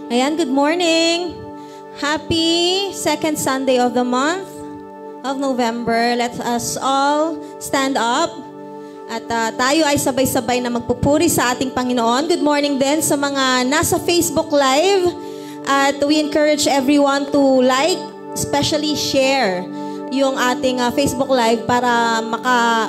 Ayan, good morning. Happy second Sunday of the month of November. Let us all stand up. At tayo ay sabay-sabay na magpupuri sa ating Panginoon. Good morning din sa mga nasa Facebook Live. At we encourage everyone to like, especially share yung ating Facebook Live para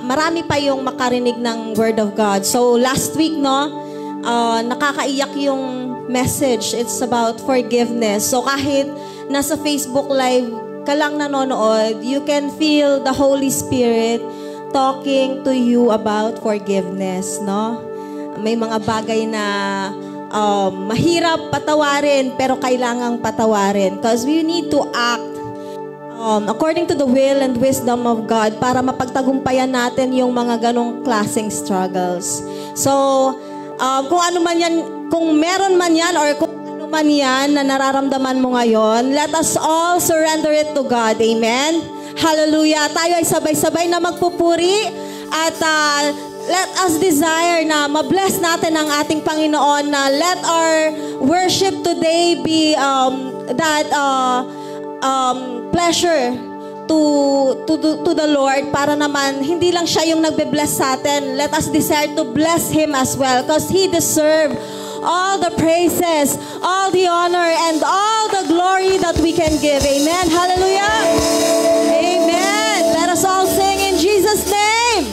marami pa yung makarinig ng Word of God. So last week, nakakaiyak yung message. It's about forgiveness. So kahit nasa Facebook Live ka lang nanonood, you can feel the Holy Spirit talking to you about forgiveness, no? May mga bagay na mahirap patawarin pero kailangang patawarin because we need to act according to the will and wisdom of God para mapagtagumpayan natin yung mga ganong klaseng struggles. So, kung ano man yan, kung meron man yan or kung ano man yan na nararamdaman mo ngayon, let us all surrender it to God. Amen? Hallelujah. Tayo ay sabay-sabay na magpupuri at let us desire na ma-bless natin ang ating Panginoon na let our worship today be that pleasure to the Lord para naman hindi lang siya yung nagbe-bless sa atin. Let us desire to bless Him as well because He deserves all the praises, all the honor, and all the glory that we can give. Amen. Hallelujah. Amen. Let us all sing in Jesus' name.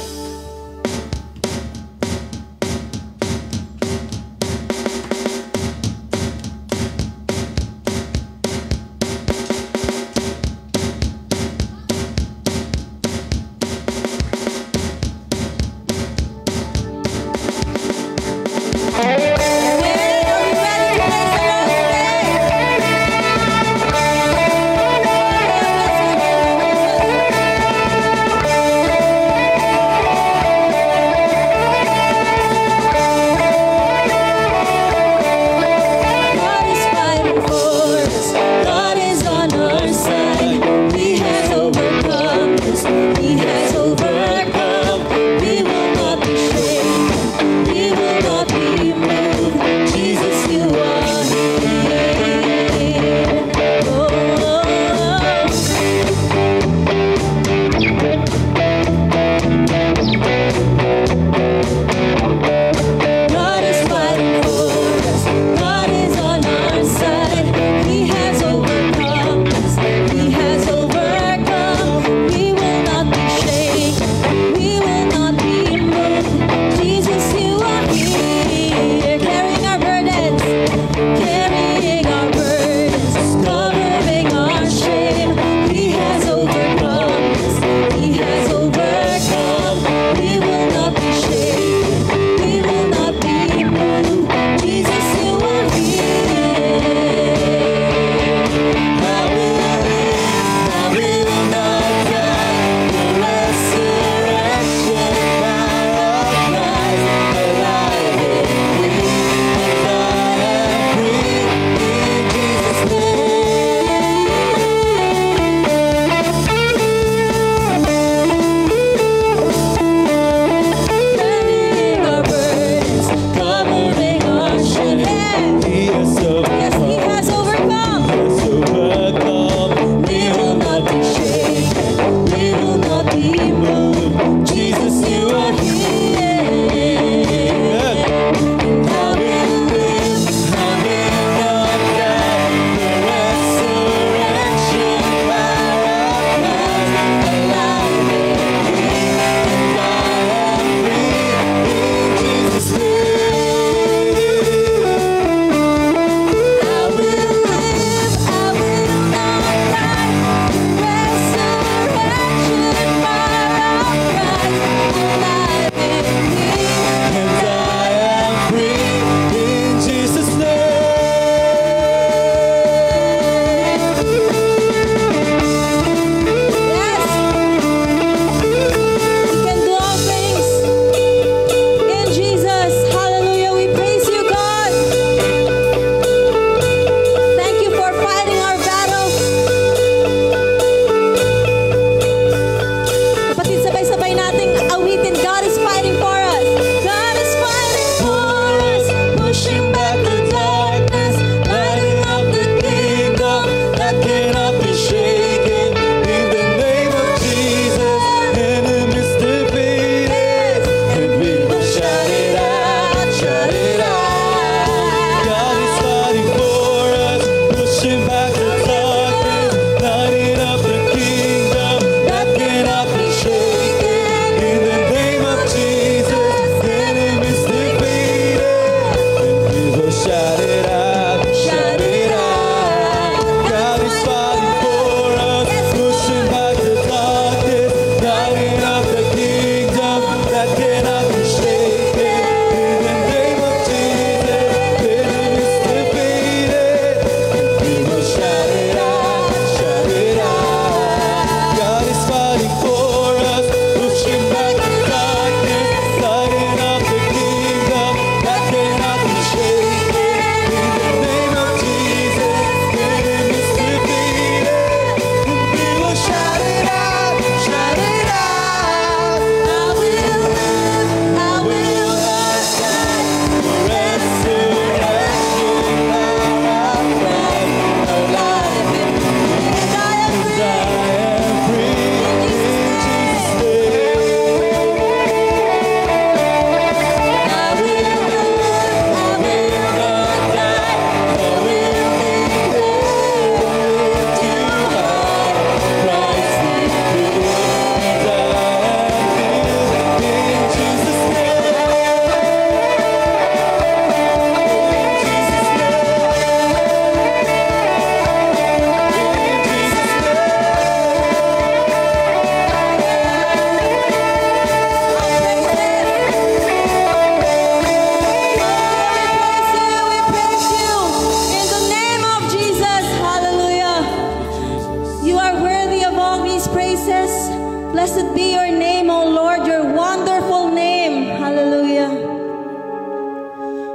Blessed be your name, O Lord, your wonderful name. Hallelujah.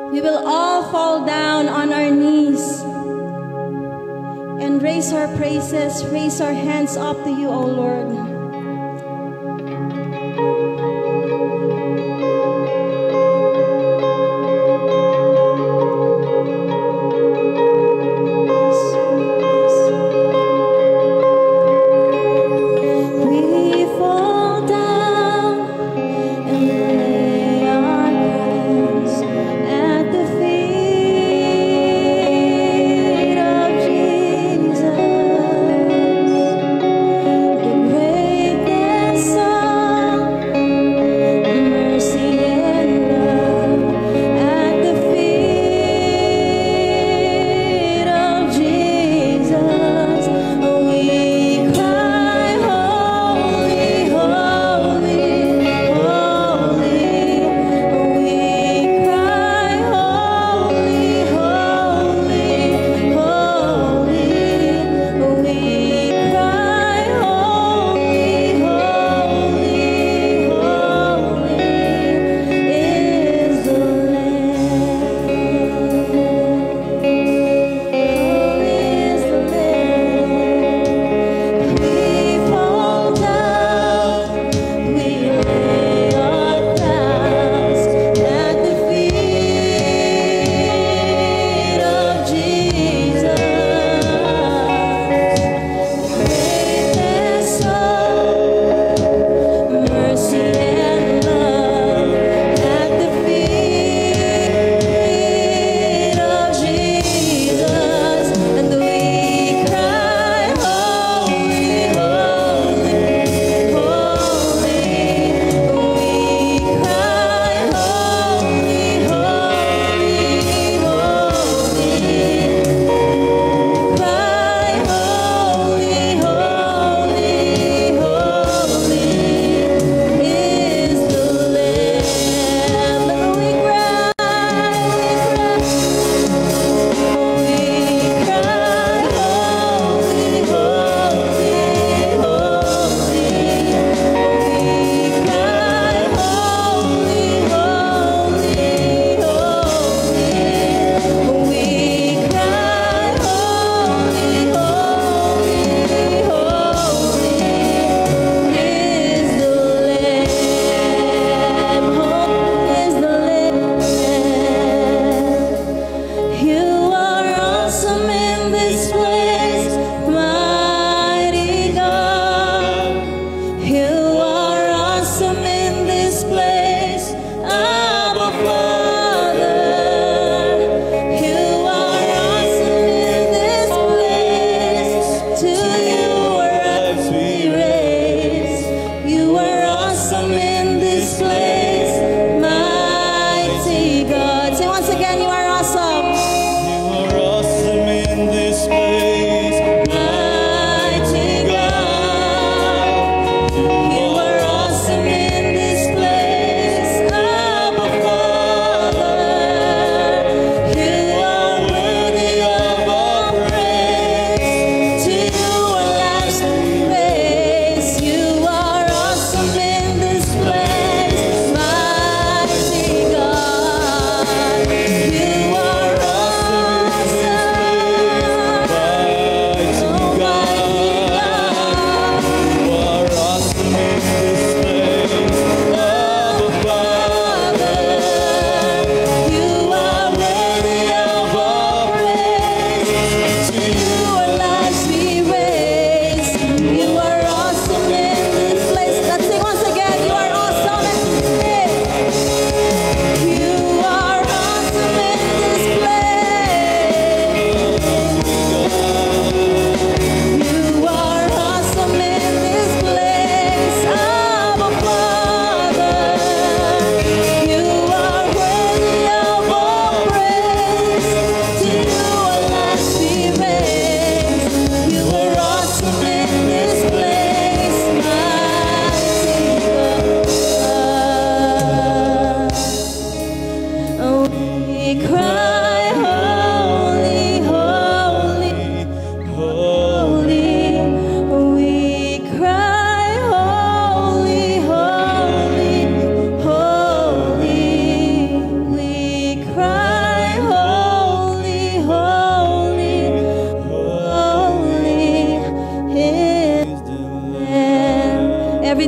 We will all fall down on our knees and raise our praises, raise our hands up to you, O Lord. Great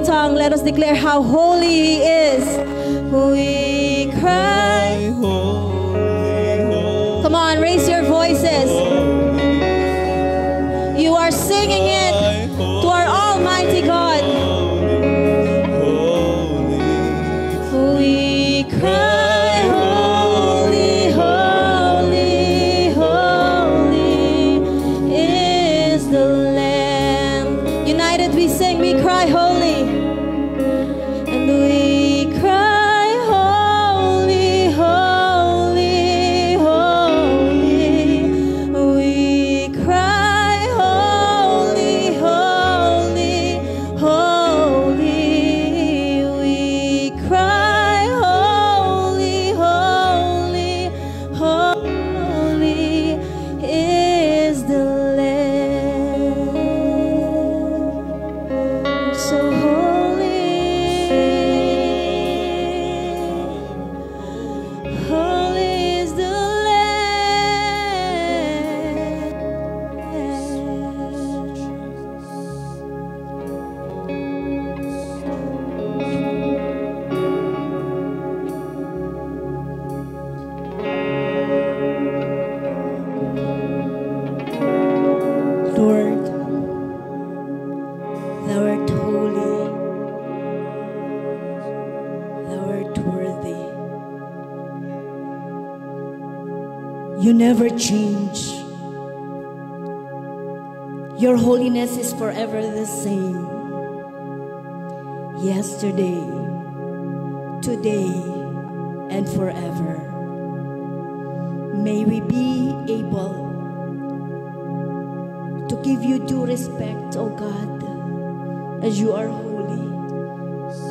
holy tongue, let us declare how holy He is. We cry. Come on, raise your voices. You are singing it to our Almighty God. We cry, holy, holy, holy is the Lamb. United we sing, we cry, holy. And we cry, holy, holy, holy. We cry, holy, holy, holy. We cry, holy, holy, holy is the Lamb. So holy, holy is the Lord, Thou art holy, Thou art worthy. You never change. Your holiness is forever the same. Yesterday, today, and forever. May we be able to give you due respect, O God, as you are holy.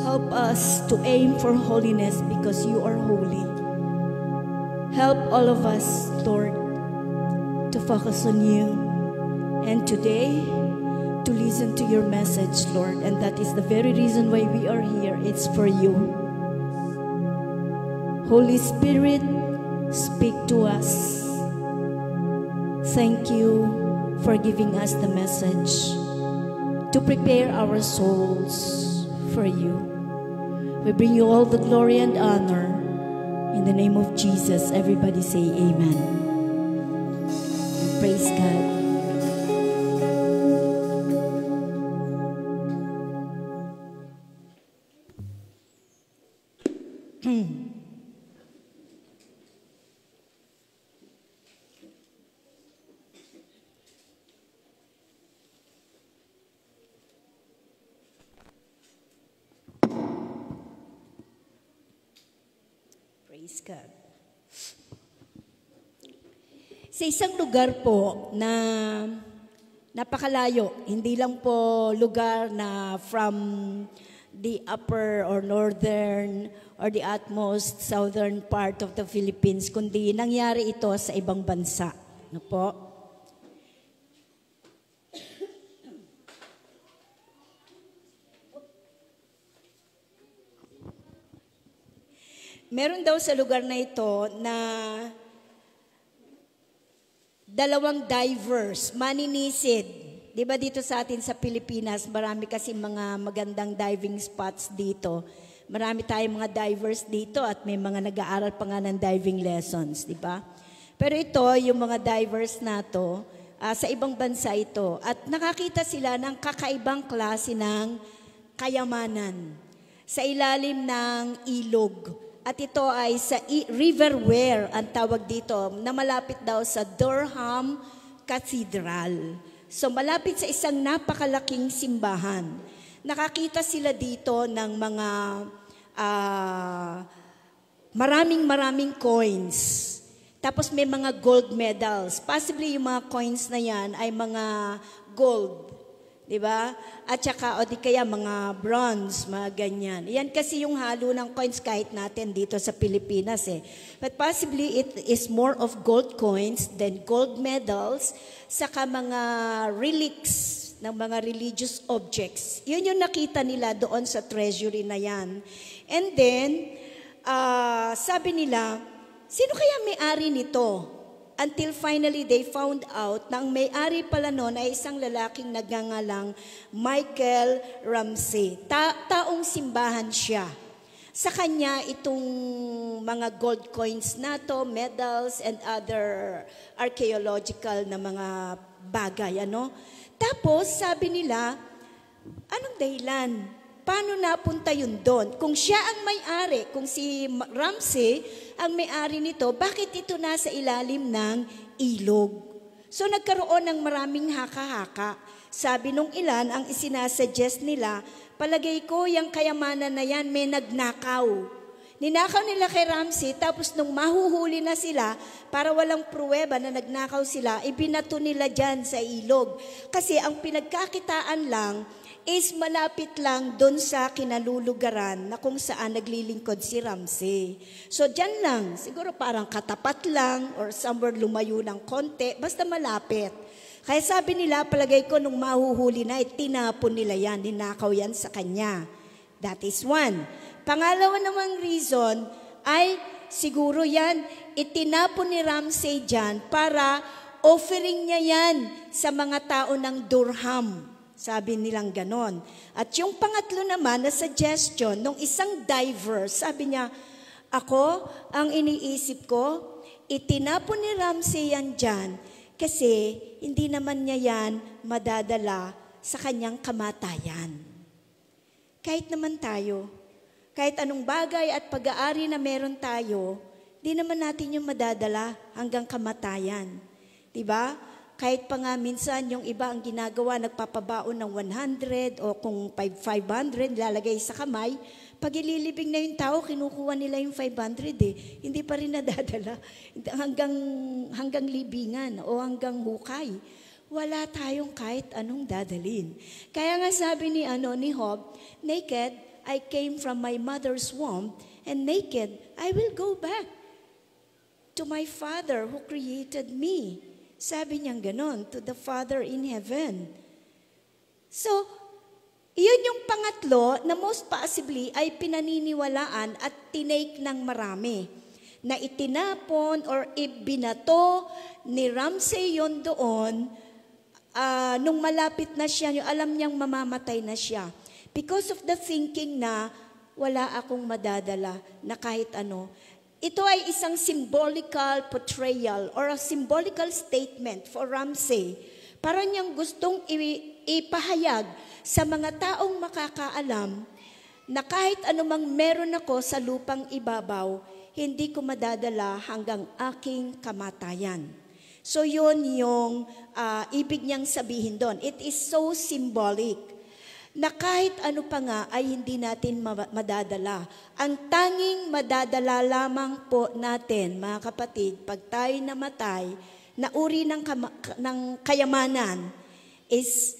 Help us to aim for holiness because you are holy. Help all of us, Lord, to focus on you. And today, to listen to your message, Lord. And that is the very reason why we are here. It's for you. Holy Spirit, speak to us. Thank you for giving us the message to prepare our souls for you. We bring you all the glory and honor. In the name of Jesus, everybody say amen. Praise God. Praise God. Sa isang lugar po na napakalayo, hindi lang po lugar na from the upper or northern or the utmost southern part of the Philippines, kundi nangyari ito sa ibang bansa. Ano po? Meron daw sa lugar na ito na dalawang divers, maninisid. Di ba dito sa atin sa Pilipinas, marami kasi mga magandang diving spots dito. Marami tayong mga divers dito at may mga nag-aaral pa nga ng diving lessons, di ba? Pero ito, yung mga divers na to, sa ibang bansa ito. At nakakita sila ng kakaibang klase ng kayamanan sa ilalim ng ilog. At ito ay sa River Wear, ang tawag dito, na malapit daw sa Durham Cathedral. So malapit sa isang napakalaking simbahan. Nakakita sila dito ng mga maraming coins. Tapos may mga gold medals. Possibly yung mga coins na yan ay mga gold. Diba? At saka, o di kaya mga bronze, mga ganyan. Yan kasi yung halo ng coins kahit natin dito sa Pilipinas eh. But possibly it is more of gold coins than gold medals, saka mga relics ng mga religious objects. Yun yung nakita nila doon sa treasury na yan. And then, sabi nila, sino kaya may-ari nito? until finally they found out na ang may-ari pala noon ay isang lalaking nagngangalang Michael Ramsey. Taong simbahan siya. Sa kanya itong mga gold coins na to, medals and other archaeological na mga bagay. Tapos sabi nila, anong dahilan? Paano napunta yun doon? Kung siya ang may-ari, kung si Ramsey ang may-ari nito, bakit ito nasa ilalim ng ilog? So nagkaroon ng maraming haka-haka. Sabi nung ilan, ang isinasuggest nila, palagay ko yung kayamanan na yan may nagnakaw. Ninakaw nila kay Ramsey, tapos nung mahuhuli na sila, para walang pruweba na nagnakaw sila, ibinato nila dyan sa ilog. Kasi ang pinagkakitaan lang is malapit lang doon sa kinalulugaran na kung saan naglilingkod si Ramsey. So dyan lang, siguro parang katapat lang or somewhere lumayo ng konti, basta malapit. Kaya sabi nila, palagay ko nung mahuhuli na, tinapon nila yan, ninakaw yan sa kanya. That is one. Pangalawa namang reason ay siguro yan, itinapon ni Ramsey dyan para offering niya yan sa mga tao ng Durham. Sabi nilang ganon. At yung pangatlo naman na suggestion, nung isang diver, sabi niya, ako, ang iniisip ko, itinapon ni Ramsey yan dyan kasi hindi naman niya yan madadala sa kanyang kamatayan. Kahit naman tayo, kahit anong bagay at pag-aari na meron tayo, di naman natin yung madadala hanggang kamatayan. Diba? Kahit pa nga minsan yung iba ang ginagawa, nagpapabaon ng 100 o kung 500, lalagay sa kamay, pag ililibing na yung tao, kinukuha nila yung 500 Hindi pa rin nadadala hanggang libingan o hanggang hukay. Wala tayong kahit anong dadalin. Kaya nga sabi ni Job, naked I came from my mother's womb, and naked I will go back to my Father who created me. Sabi niyang ganon, to the Father in heaven. So, iyon yung pangatlo na most possibly ay pinaniniwalaan at tinake ng marami. Na itinapon or ibinato ni Ramsey yon doon nung malapit na siya, yung alam niyang mamamatay na siya. Because of the thinking na wala akong madadala na kahit ano. Ito ay isang symbolical portrayal or a symbolical statement for Ramsey. Para niyang gustong ipahayag sa mga taong makakaalam na kahit anumang meron ako sa lupang ibabaw, hindi ko madadala hanggang aking kamatayan. So yun yung ibig niyang sabihin doon. It is so symbolic na kahit ano pa nga ay hindi natin madadala. Ang tanging madadala lamang po natin, mga kapatid, pag tayo namatay, na uri ng kayamanan is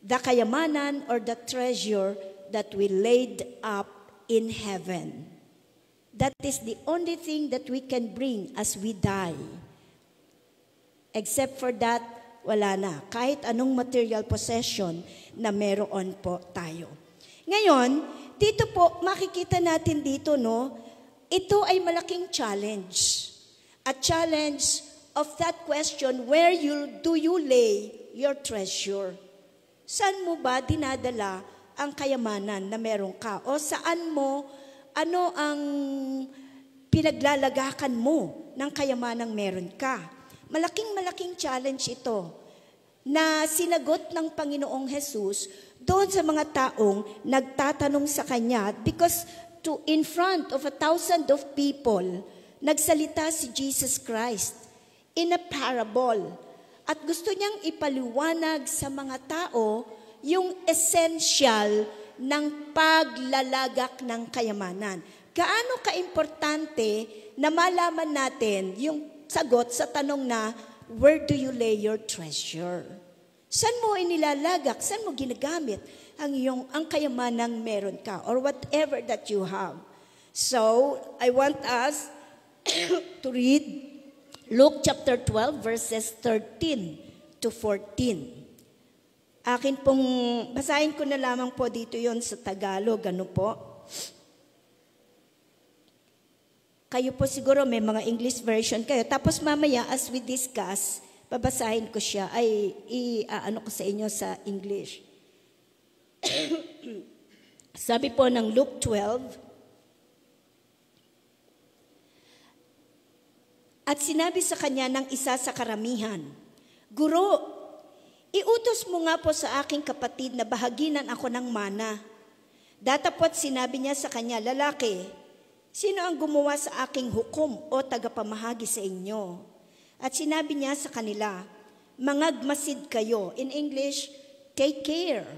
the kayamanan or the treasure that we laid up in heaven. That is the only thing that we can bring as we die. Except for that, wala na. Kahit anong material possession na meron po tayo. Ngayon, dito po, makikita natin dito, ito ay malaking challenge. A challenge of that question, where do you lay your treasure? Saan mo ba dinadala ang kayamanan na meron ka? O saan mo, ano ang pinaglalagakan mo ng kayamanang meron ka? Malaking challenge ito na sinagot ng Panginoong Jesus doon sa mga taong nagtatanong sa Kanya because in front of 1,000 of people, nagsalita si Jesus Christ in a parable. At gusto niyang ipaliwanag sa mga tao yung essential ng paglalagak ng kayamanan. Gaano kaimportante na malaman natin yung sagot sa tanong na, where do you lay your treasure? Saan mo inilalagak? Saan mo ginagamit ang kayamanang meron ka or whatever that you have? So, I want us to read Luke chapter 12 verses 13 to 14. Akin pong, basahin ko na lamang po dito yon sa Tagalog, ano po? Kayo po siguro may mga English version kayo. Tapos mamaya as we discuss, babasahin ko siya, ay ano ko sa inyo sa English. Sabi po ng Luke 12, at sinabi sa kanya ng isa sa karamihan, Guro, iutos mo nga po sa aking kapatid na bahaginan ako ng mana. Datapot sinabi niya sa kanya, Lalaki, sino ang gumawa sa aking hukom o tagapamahagi sa inyo? At sinabi niya sa kanila, Mangagmasid kayo. In English, take care.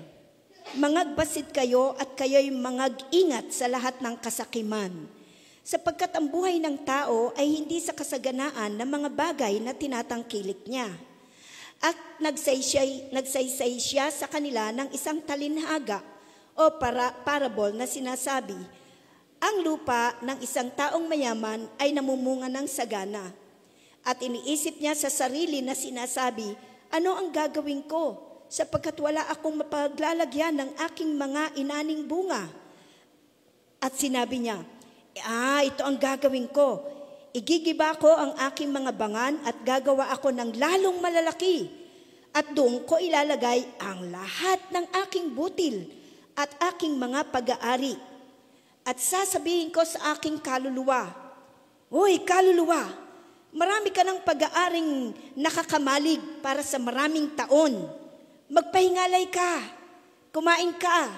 Mangagbasid kayo at kayo'y mangag-ingat sa lahat ng kasakiman. Sapagkat ang buhay ng tao ay hindi sa kasaganaan ng mga bagay na tinatangkilik niya. At nagsaysay siya sa kanila ng isang talinhaga o parable na sinasabi, ang lupa ng isang taong mayaman ay namumunga ng sagana. At iniisip niya sa sarili na sinasabi, ano ang gagawin ko sapagkat wala akong mapaglalagyan ng aking mga inaning bunga? At sinabi niya, ito ang gagawin ko. Igigiba ko ang aking mga bangan at gagawa ako ng lalong malalaki. At doon ko ilalagay ang lahat ng aking butil at aking mga pag-aari. At sasabihin ko sa aking kaluluwa, Hoy, kaluluwa, marami ka ng pag-aaring nakakamalig para sa maraming taon. Magpahingalay ka, kumain ka,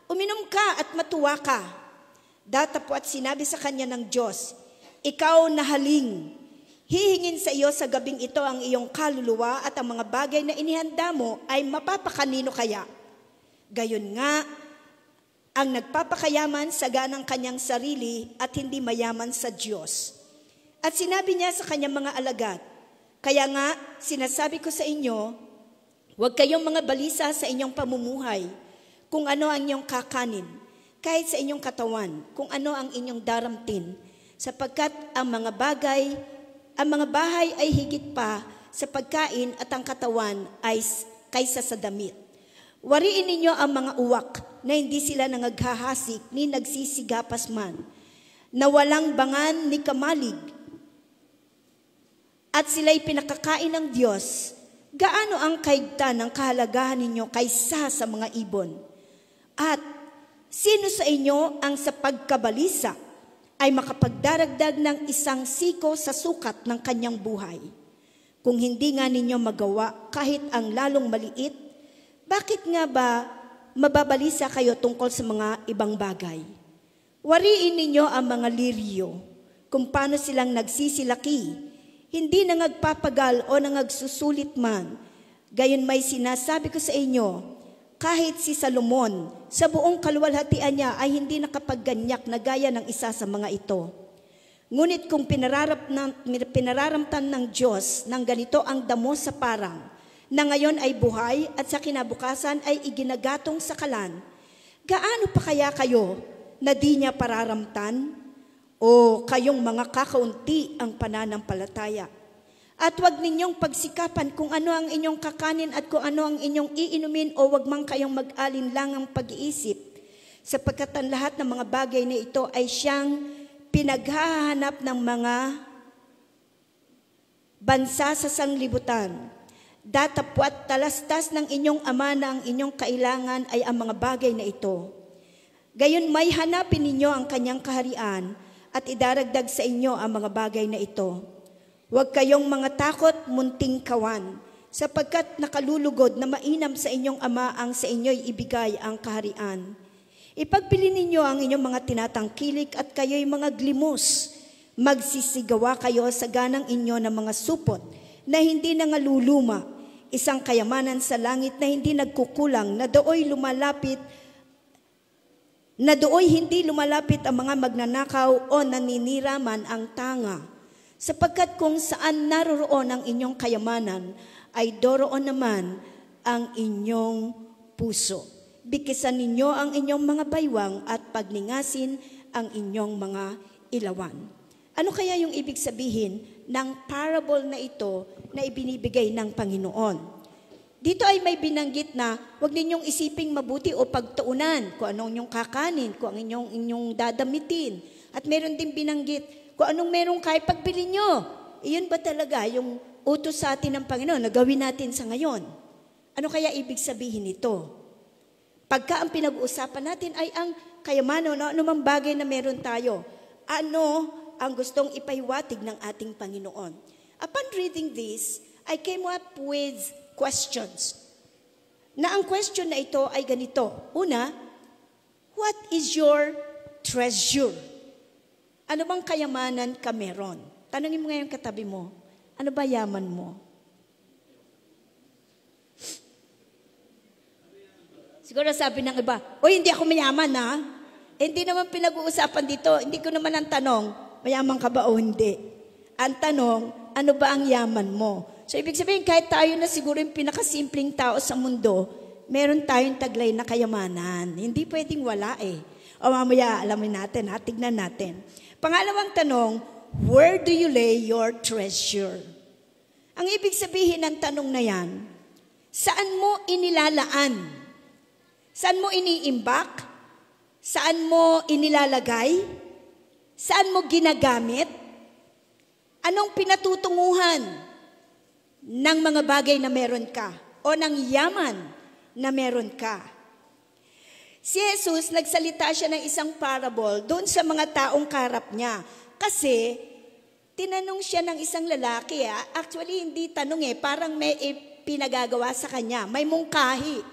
uminom ka at matuwa ka. Datapot sinabi sa kanya ng Diyos, Ikaw nahaling, hihingin sa iyo sa gabing ito ang iyong kaluluwa at ang mga bagay na inihanda mo ay mapapakanino kaya? Gayon nga, ang nagpapakayaman sa ganang kanyang sarili at hindi mayaman sa Diyos. At sinabi niya sa kanyang mga alagad, Kaya nga, sinasabi ko sa inyo, huwag kayong mga balisa sa inyong pamumuhay kung ano ang inyong kakanin, kahit sa inyong katawan, kung ano ang inyong daramtin, sapagkat ang mga bahay ay higit pa sa pagkain at ang katawan ay kaysa sa damit. Wariin ninyo ang mga uwak na hindi sila nangaghahasik ni nagsisigapas man, na walang bangan ni kamalig, at sila'y pinakakain ng Diyos. Gaano ang kaigtan ng kahalagahan ninyo kaysa sa mga ibon? At sino sa inyo ang sa pagkabalisa ay makapagdaragdag ng isang siko sa sukat ng kanyang buhay? Kung hindi nga ninyo magawa kahit ang lalong maliit, bakit nga ba mababalisa kayo tungkol sa mga ibang bagay? Wariin ninyo ang mga liryo, kung paano silang nagsisilaki, hindi nangagpapagal o nangagsusulit man. Gayon may sinasabi ko sa inyo, kahit si Salomon, sa buong kaluwalhatian niya ay hindi nakapagganyak na gaya ng isa sa mga ito. Ngunit kung pinararamtan ng Diyos ng ganito ang damo sa parang, na ngayon ay buhay at sa kinabukasan ay iginagatong sa kalan, gaano pa kaya kayo na di niya pararamtan? O kayong mga kakaunti ang pananampalataya? At huwag ninyong pagsikapan kung ano ang inyong kakanin at kung ano ang inyong iinumin o huwag mang kayong mag-alinlangang pag-iisip, sapagkat ang lahat ng mga bagay na ito ay siyang pinaghahanap ng mga bansa sa sanglibutan. Datapwat talastas ng inyong ama na ang inyong kailangan ay ang mga bagay na ito. Gayon may hanapin ninyo ang kanyang kaharian at idaragdag sa inyo ang mga bagay na ito. Huwag kayong mga takot, munting kawan, sapagkat nakalulugod na mainam sa inyong ama ang sa inyo'y ibigay ang kaharian. Ipagpili ninyo ang inyong mga tinatangkilik at kayo'y mga glimos. Magsisigawa kayo sa ganang inyo ng mga supot na hindi nangaluluma, isang kayamanan sa langit na hindi nagkukulang, na dooy hindi lumalapit ang mga magnanakaw o naniniraman ang tanga. Sapagkat kung saan naroroon ang inyong kayamanan, ay doroon naman ang inyong puso. Bikisan ninyo ang inyong mga baywang at pagningasin ang inyong mga ilawan. Ano kaya yung ibig sabihin ng parable na ito na ibinibigay ng Panginoon? Dito ay may binanggit na huwag ninyong isiping mabuti o pagtuunan kung anong inyong kakanin, kung ang inyong dadamitin. At meron din binanggit, Kung anong meron kayo, pagbili nyo. Iyon ba talaga yung utos sa atin ng Panginoon na gawin natin sa ngayon? Ano kaya ibig sabihin nito? Pagka ang pinag-uusapan natin ay ang kayamanan, anumang bagay na meron tayo, ano ang gustong ipahiwatig ng ating Panginoon? Upon reading this, I came up with questions. Na ang question na ito ay ganito. Una, what is your treasure? Ano bang kayamanan ka meron? Tanungin mo ngayon katabi mo, ano ba yaman mo? Siguro sabi ng iba, hindi ako mayaman ha? Hindi naman pinag-uusapan dito. Hindi ko naman ang tanong, mayaman ka ba o hindi? Ang tanong, ano ba ang yaman mo? So ibig sabihin, kahit tayo na siguro yung pinakasimpleng tao sa mundo, meron tayong taglay na kayamanan. Hindi pwedeng wala eh. O mamaya, alamin natin, tignan natin. Pangalawang tanong, where do you lay your treasure? Ang ibig sabihin ng tanong na yan, saan mo inilalaan? Saan mo iniimbak? Saan mo inilalagay? Saan mo ginagamit? Anong pinatutunguhan ng mga bagay na meron ka? O ng yaman na meron ka? Si Jesus, nagsalita siya ng isang parable doon sa mga taong karap niya. Kasi, tinanong siya ng isang lalaki. Actually, hindi tanong parang may pinagagawa sa kanya. May mungkahi.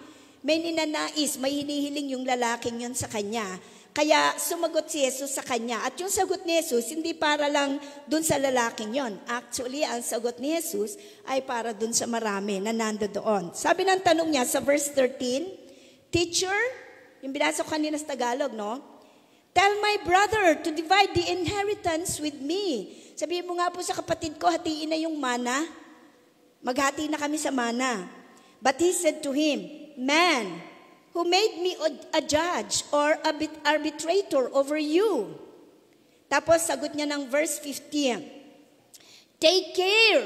May ninanais, may hinihiling yung lalaking yun sa kanya. Kaya sumagot si Jesus sa kanya. At yung sagot ni Jesus, hindi para lang dun sa lalaking yon. Actually, ang sagot ni Jesus ay para dun sa marami na nandoon. Sabi ng tanong niya sa verse 13, Teacher, yung binasa ko kanina sa Tagalog, no? Tell my brother to divide the inheritance with me. Sabihin mo nga po sa kapatid ko, hatiin na yung mana. Maghati na kami sa mana. But he said to him, Man, who made me a judge or arbitrator over you? Tapos sagot niya ng verse 15, Take care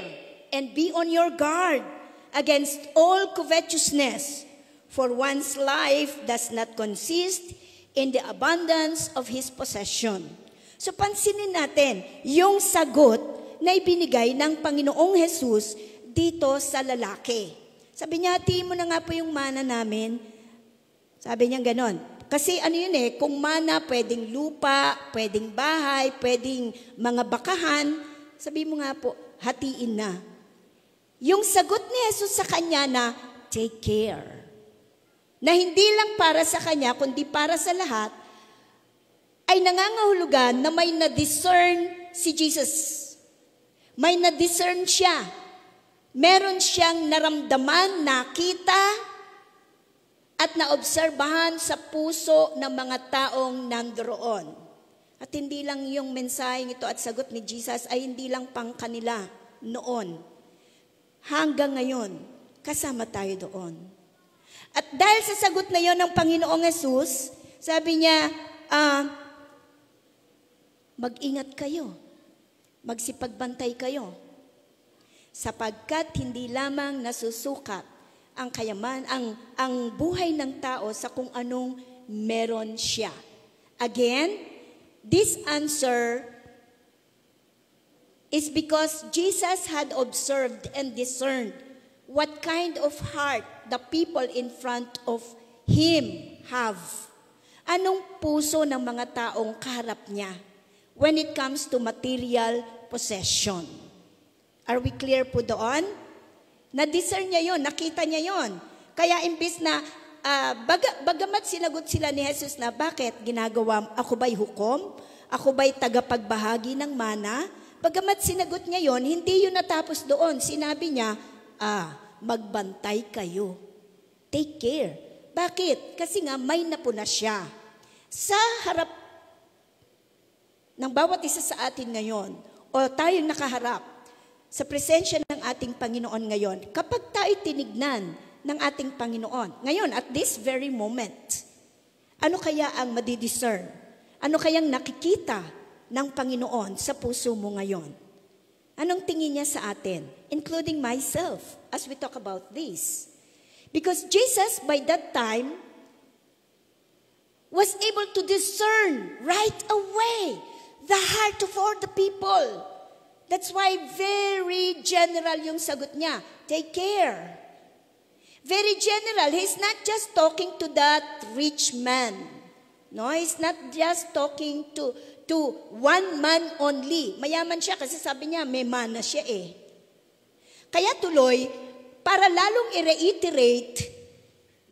and be on your guard against all covetousness, for one's life does not consist in the abundance of his possession. So pansinin natin, yung sagot na ibinigay ng Panginoong Jesus dito sa lalaki. Sabi niya, hatiin mo na nga po yung mana namin. Sabi niya ganon. Kasi ano yun kung mana, pwedeng lupa, pwedeng bahay, pwedeng mga bakahan. Sabi mo nga po, hatiin na. Yung sagot ni Jesus sa kanya na, take care. Na hindi lang para sa kanya, kundi para sa lahat, ay nangangahulugan na may na-discern si Jesus. May na-discern siya. Meron siyang naramdaman, nakita, at naobserbahan sa puso ng mga taong nandoon. At hindi lang yung mensaheng ito at sagot ni Jesus ay hindi lang pang kanila noon. Hanggang ngayon, kasama tayo doon. At dahil sa sagot na yon ng Panginoong Yesus, sabi niya, mag-ingat kayo, magsipagbantay kayo, sapagkat hindi lamang nasusukat ang kayaman, ang buhay ng tao sa kung anong meron siya. Again, this answer is because Jesus had observed and discerned what kind of heart the people in front of Him have. Anong puso ng mga taong kaharap niya when it comes to material possession? Are we clear po doon? Na-discern niya yon, nakita niya yon. Kaya imbis na, bagamat sinagot sila ni Jesus na, bakit ginagawa, ako ba'y hukom? Ako ba'y tagapagbahagi ng mana? Bagamat sinagot niya yon, hindi yun natapos doon. Sinabi niya, magbantay kayo. Take care. Bakit? Kasi nga may napuna siya. Sa harap ng bawat isa sa atin ngayon, o tayong nakaharap, sa presensya ng ating Panginoon ngayon, kapag tayo tinignan ng ating Panginoon, ngayon, at this very moment, ano kaya ang madidiscern? Ano kayang nakikita ng Panginoon sa puso mo ngayon? Anong tingin niya sa atin? Including myself, as we talk about this. Because Jesus, by that time, was able to discern right away the heart of all the people. That's why very general yung sagot niya. Take care. Very general. He's not just talking to that rich man. No, he's not just talking to one man only. Mayaman siya kasi sabi niya, may mana siya eh. Kaya tuloy, para lalong i-reiterate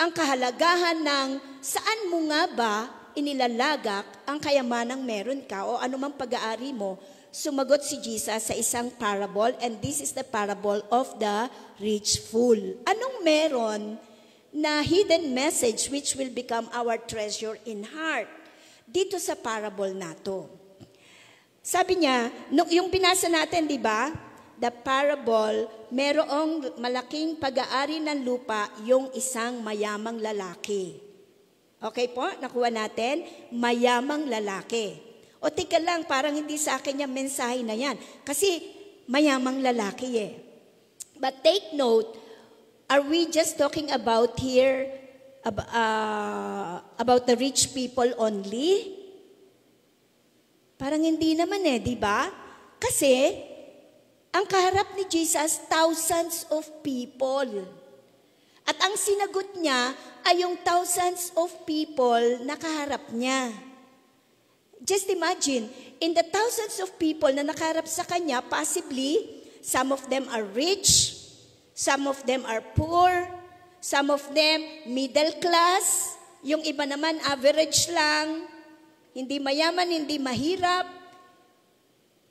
ang kahalagahan ng saan mo nga ba inilalagak ang kayamanang meron ka o anumang pag-aari mo, sumagot si Jesus sa isang parable, and this is the parable of the rich fool. Anong meron na hidden message which will become our treasure in heart dito sa parable na to? Sabi niya, yung binasa natin, di ba? The parable, merong malaking pag-aari ng lupa yung isang mayamang lalaki. Okay po? Nakuha natin? Mayamang lalaki. O tika lang, parang hindi sa akin yung mensahe na yan. Kasi mayamang lalaki eh. But take note, are we just talking about here, about the rich people only? Parang hindi naman eh, di ba? Kasi, ang kaharap ni Jesus, thousands of people. At ang sinagot niya ay yung thousands of people na kaharap niya. Just imagine, in the thousands of people na nakaharap sa kanya, possibly, some of them are rich, some of them are poor, some of them middle class, yung iba naman average lang, hindi mayaman, hindi mahirap,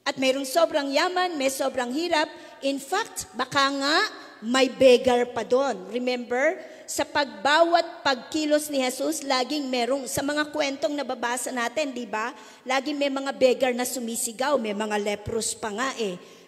at mayroong sobrang yaman, may sobrang hirap. In fact, baka nga may beggar pa doon. Remember, sa pagkilos ni Jesus, laging merong, sa mga kwentong nababasa natin, di ba? Laging may mga beggar na sumisigaw, may mga leprous pa nga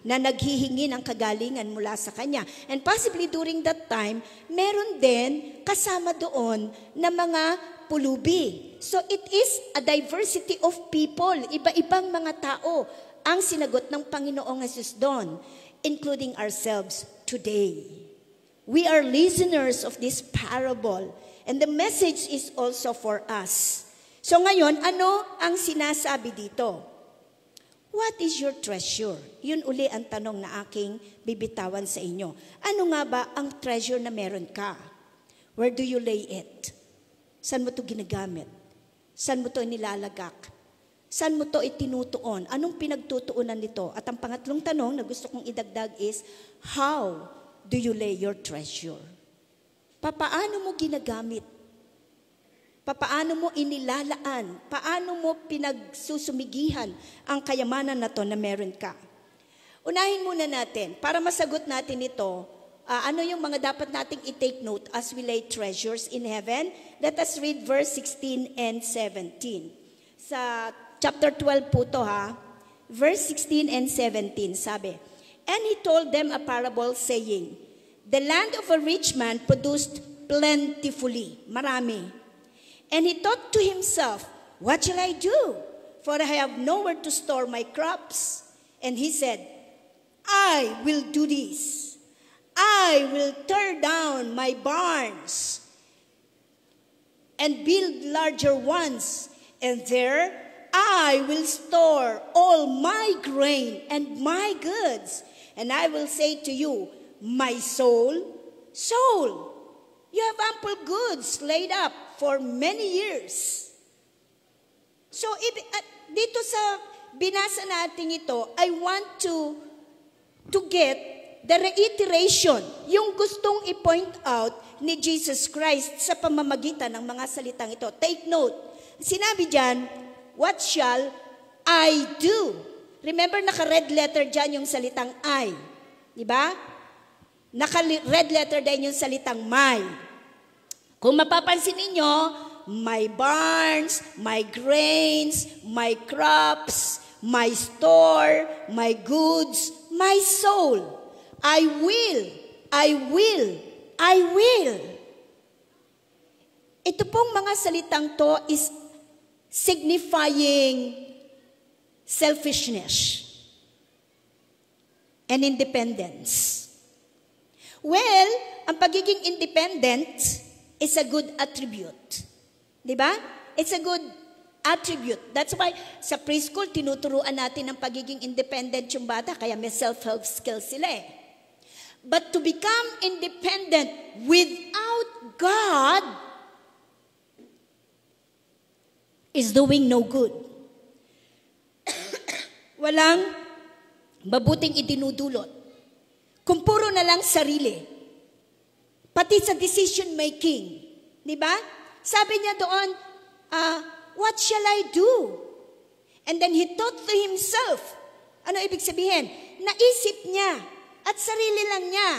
na naghihingi ng kagalingan mula sa kanya. And possibly during that time, meron din kasama doon na mga pulubi. So it is a diversity of people, iba-ibang mga tao ang sinagot ng Panginoong Jesus doon, including ourselves today. We are listeners of this parable, and the message is also for us. So ngayon, ano ang sinasabi dito? What is your treasure? Yun uli ang tanong na aking bibitawan sa inyo. Ano nga ba ang treasure na meron ka? Where do you lay it? Saan mo ito ginagamit? Saan mo ito nilalagak? Saan mo ito itinutuon? Anong pinagtutuunan nito? At ang pangatlong tanong na gusto kong idagdag is, how do you lay your treasure? Papaano mo ginagamit? Papaano mo inilalaan? Paano mo pinagsusumigihan ang kayamanan na to na meron ka? Unahin muna natin, para masagot natin ito, ano yung mga dapat nating i-take note as we lay treasures in heaven? Let us read verse 16 and 17. Sa chapter 12 po to ha, verse 16 and 17, sabi, and he told them a parable saying, the land of a rich man produced plentifully, marami. And he thought to himself, what shall I do? For I have nowhere to store my crops. And he said, I will do this. I will tear down my barns and build larger ones, and there I will store all my grain and my goods. And I will say to you, my soul, you have ample goods laid up for many years. So, dito sa binasa natin ito, I want to get the reiteration, yung gustong i-point out ni Jesus Christ sa pamamagitan ng mga salitang ito. Take note, sinabi dyan, what shall I do? Remember, naka-red letter dyan yung salitang I. Diba? Naka-red letter din yung salitang my. Kung mapapansin ninyo, my barns, my grains, my crops, my store, my goods, my soul. I will. Ito pong mga salitang to is signifying selfishness and independence. Well, ang pagiging independent is a good attribute. Di ba? It's a good attribute. That's why sa preschool, tinuturuan natin ng pagiging independent yung bata, kaya may self-help skills sila eh. But to become independent without God is doing no good. Walang mabuting idinudulot. Kung puro na lang sarili. Pati sa decision making. Di ba? Sabi niya doon, what shall I do? And then he thought to himself. Ano ibig sabihin? Naisip niya. At sarili lang niya.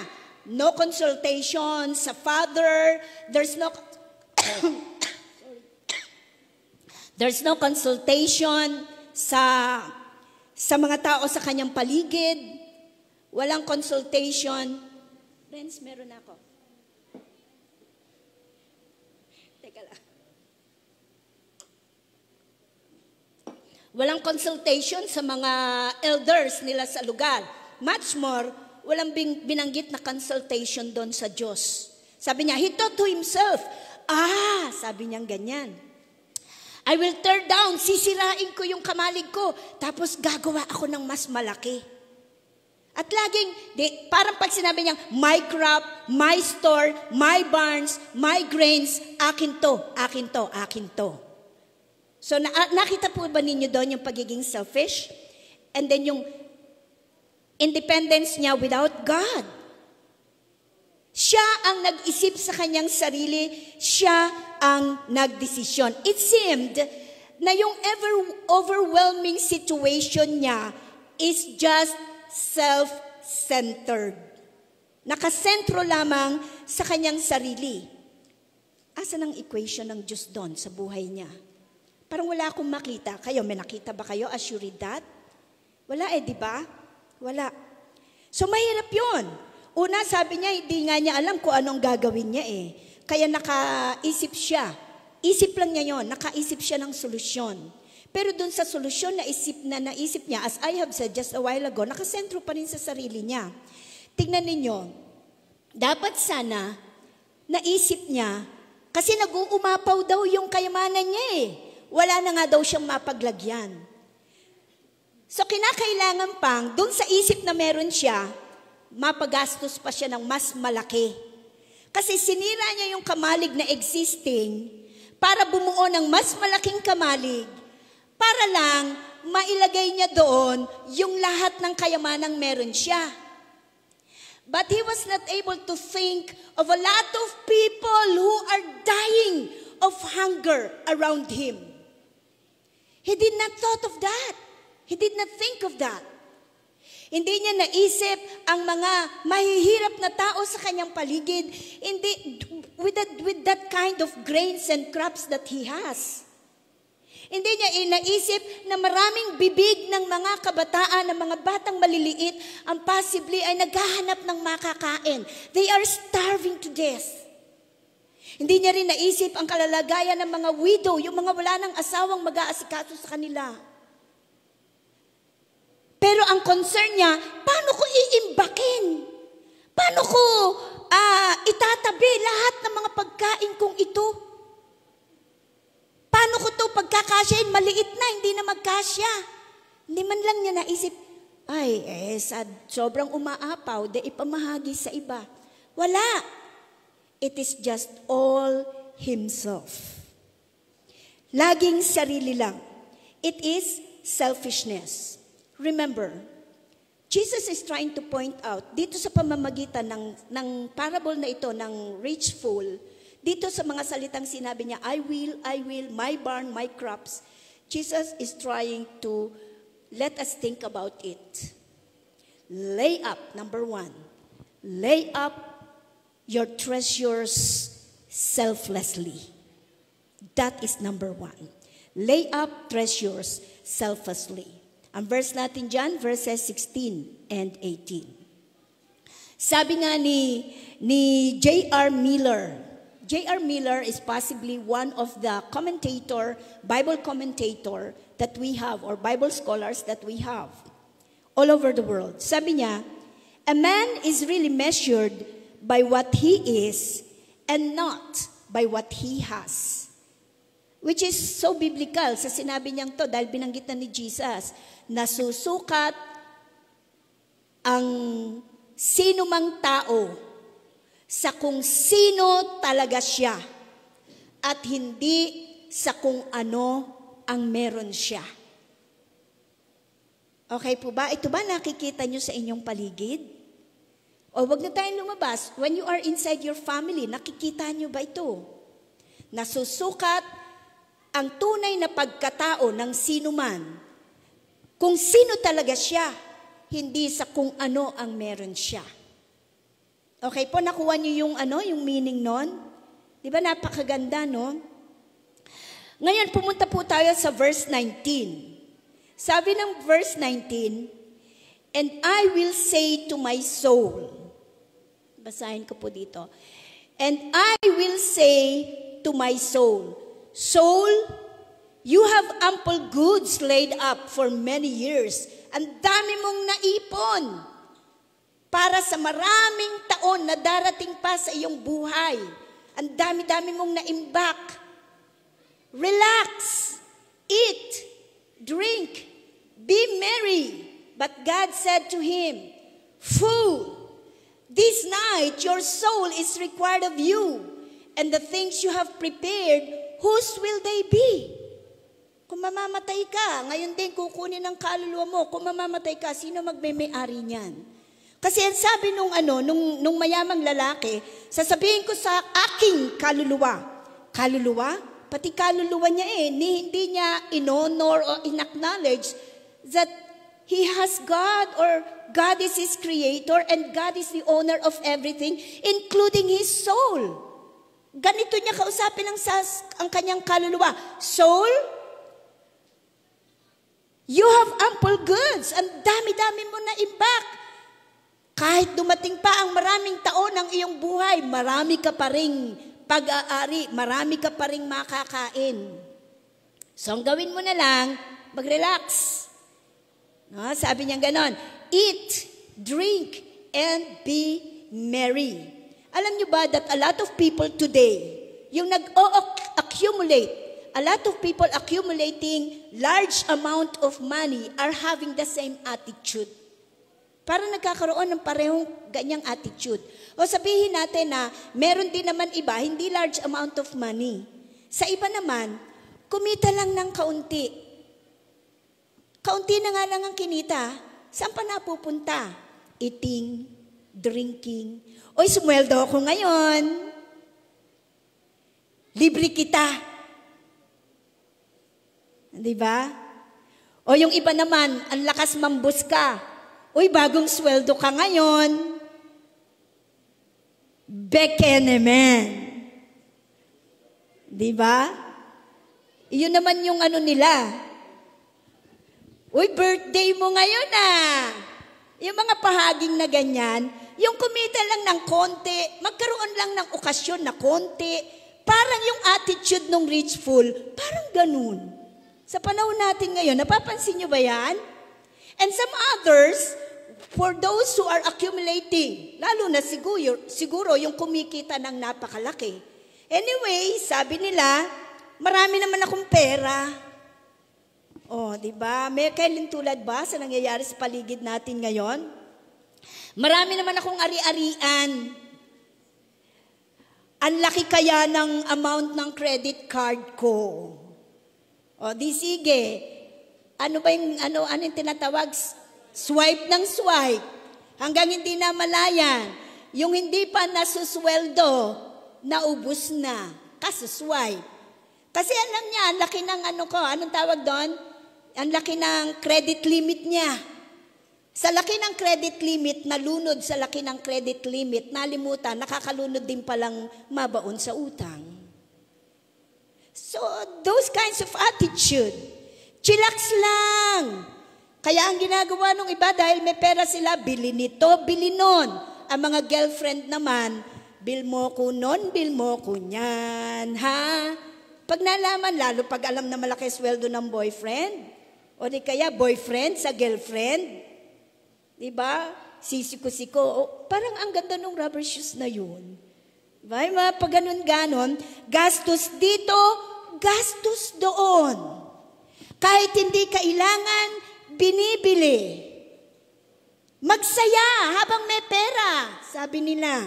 No consultation sa father. There's no consultation sa mga tao sa kanyang paligid. Walang consultation. Friends, meron ako. Teka lang. Walang consultation sa mga elders nila sa lugar. Much more, walang binanggit na consultation doon sa Diyos. Sabi niya, he thought to himself, sabi niya ganyan. I will tear down, sisirain ko yung kamalig ko, tapos gagawa ako ng mas malaki. At laging, parang pag sinabi niya, my crop, my store, my barns, my grains, akin to, akin to, akin to. So nakita po ba ninyo doon yung pagiging selfish? And then yung independence niya without God. Siya ang nag-isip sa kanyang sarili, siya ang nagdesisyon. It seemed na yung overwhelming situation niya is just self-centered. Nakasentro lamang sa kanyang sarili. Asan ang equation ng Diyos doon sa buhay niya? Parang wala akong makita. Kayo, may nakita ba kayo as you read that? Wala di ba? Wala. So mahirap yun. Una, sabi niya, hindi nga niya alam kung anong gagawin niya eh. Kaya nakaisip siya. Isip lang niya yon, nakaisip siya ng solusyon. Pero dun sa solusyon na naisip niya, as I have said just a while ago, nakasentro pa rin sa sarili niya. Tingnan ninyo, dapat sana naisip niya, kasi nag-uumapaw daw yung kayamanan niya eh. Wala na nga daw siyang mapaglagyan. So kinakailangan pang, dun sa isip na meron siya, mapagastos pa siya ng mas malaki. Kasi sinira niya yung kamalig na existing para bumuo ng mas malaking kamalig para lang mailagay niya doon yung lahat ng kayamanang meron siya. But he was not able to think of a lot of people who are dying of hunger around him. He did not thought of that. He did not think of that. Hindi niya naisip ang mga mahihirap na tao sa kanyang paligid, hindi with that kind of grains and crops that he has. Hindi niya naisip na maraming bibig ng mga kabataan, ng mga batang maliliit, ang possibly ay naghahanap ng makakain. They are starving to death. Hindi niya rin naisip ang kalalagayan ng mga widow, yung mga wala ng asawang mag-aasikaso sa kanila. Pero ang concern niya, paano ko iimbakin? Paano ko itatabi lahat ng mga pagkain kong ito? Paano ko ito pagkakasyahin? Maliit na, hindi na magkasya. Hindi man lang niya naisip, sobrang umaapaw, ipamahagi sa iba. Wala. It is just all himself. Laging sarili lang. It is selfishness. Remember, Jesus is trying to point out, dito sa pamamagitan ng parable na ito, ng rich fool, dito sa mga salitang sinabi niya, I will, my barn, my crops, Jesus is trying to let us think about it. Lay up, number one, lay up your treasures selflessly. That is number one. Lay up treasures selflessly. Ang verse natin dyan, verses 16 and 18. Sabi nga ni J.R. Miller. J.R. Miller is possibly one of the Bible commentator that we have, or Bible scholars that we have all over the world. Sabi niya, a man is really measured by what he is and not by what he has. Which is so biblical sa sinabi niyang to dahil binanggit na ni Jesus. Nasusukat ang sino mang tao sa kung sino talaga siya at hindi sa kung ano ang meron siya. Okay po ba? Ito ba nakikita nyo sa inyong paligid? O wag na tayong lumabas. When you are inside your family, nakikita nyo ba ito? Nasusukat ang tunay na pagkatao ng sino man. Kung sino talaga siya, hindi sa kung ano ang meron siya. Okay po, nakuha niyo yung meaning nun? Di ba napakaganda, no? Ngayon, pumunta po tayo sa verse 19. Sabi ng verse 19, and I will say to my soul, basahin ko po dito, and I will say to my soul, soul, you have ample goods laid up for many years. Ang dami mong naipon para sa maraming taon na darating pa sa iyong buhay. Ang dami-dami mong naimbak. Relax, eat, drink, be merry. But God said to him, fool, this night your soul is required of you, and the things you have prepared, whose will they be? Kung mamamatay ka, ngayon din kukunin ng kaluluwa mo. Kung mamamatay ka, sino magme-may-ari niyan? Kasi ang sabi nung mayamang lalaki, sasabihin ko sa aking kaluluwa. Kaluluwa? Pati kaluluwa niya hindi niya in-honor or in-acknowledge that he has God or God is his creator and God is the owner of everything, including his soul. Ganito niya kausapin ang kanyang kaluluwa. Soul, you have ample goods. Ang dami-dami mo na imbak. Kahit dumating pa ang maraming taon ng iyong buhay, marami ka pa ring pag-aari, marami ka pa ring makakain. So, ang gawin mo na lang, mag-relax. No, sabi niya ganon, eat, drink, and be merry. Alam niyo ba that a lot of people today, yung nag-accumulate, a lot of people accumulating large amount of money are having the same attitude. Para nagkakaroon ng parehong ganyang attitude. O sabihin natin na meron din naman iba, hindi large amount of money. Sa iba naman, kumita lang ng kaunti. Kaunti na nga lang ang kinita. Saan pa napupunta? Eating, drinking. Oy, sumweldo ako ngayon. Libre kita. Di ba? O yung iba naman, ang lakas mambus ka. Uy, bagong sweldo ka ngayon. Bekenemen. Di ba? Iyon naman yung nila. Uy, birthday mo ngayon Yung mga pahaging na ganyan, yung kumita lang ng konti, magkaroon lang ng okasyon na konti, parang yung attitude ng richful, parang ganun. Sa panahon natin ngayon, napapansin nyo ba yan? And some others, for those who are accumulating, lalo na siguro yung kumikita ng napakalaki. Anyway, sabi nila, marami naman akong pera. Oh, di ba? May kailan tulad ba sa nangyayari sa paligid natin ngayon? Marami naman akong ari-arian. Ang laki kaya ng amount ng credit card ko. O, di sige. Ano yung tinatawag? Swipe ng swipe. Hanggang hindi na malayan. Yung hindi pa nasusweldo, naubos na. Kasuswipe. Kasi alam niya, ang laki ng anong tawag doon? Ang laki ng credit limit niya. Sa laki ng credit limit, nalunod sa laki ng credit limit, nalimutan, nakakalunod din palang mabaon sa utang. So, those kinds of attitude, chillax lang. Kaya ang ginagawa ng iba, dahil may pera sila, bili nito, bili nun. Ang mga girlfriend naman, bil mo ko nun, bil mo ko nyan, ha? Pag nalaman, lalo pag alam na malaki sweldo ng boyfriend, o di kaya boyfriend sa girlfriend, diba? Sisiko-siko, parang ang ganda ng rubber shoes na yun. Diba? Pag ganun-ganon, gastos dito, Maggastos doon. Kahit hindi kailangan, binibili. Magsaya habang may pera, sabi nila.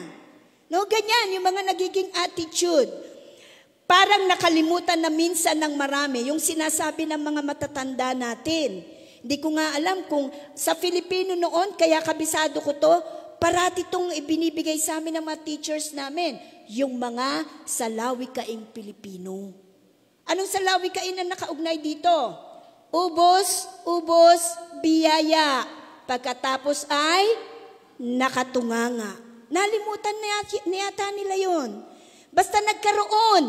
No, ganyan yung mga nagiging attitude. Parang nakalimutan na minsan ng marami yung sinasabi ng mga matatanda natin. Hindi ko nga alam kung sa Filipino noon, kaya kabisado ko to, parati itong ibinibigay sa amin ng mga teachers namin, yung mga salawikaing Pilipino. Anong salawikain na nakaugnay dito? Ubos, ubos, biyaya. Pagkatapos ay nakatunganga. Nalimutan na yata nila yon. Basta nagkaroon,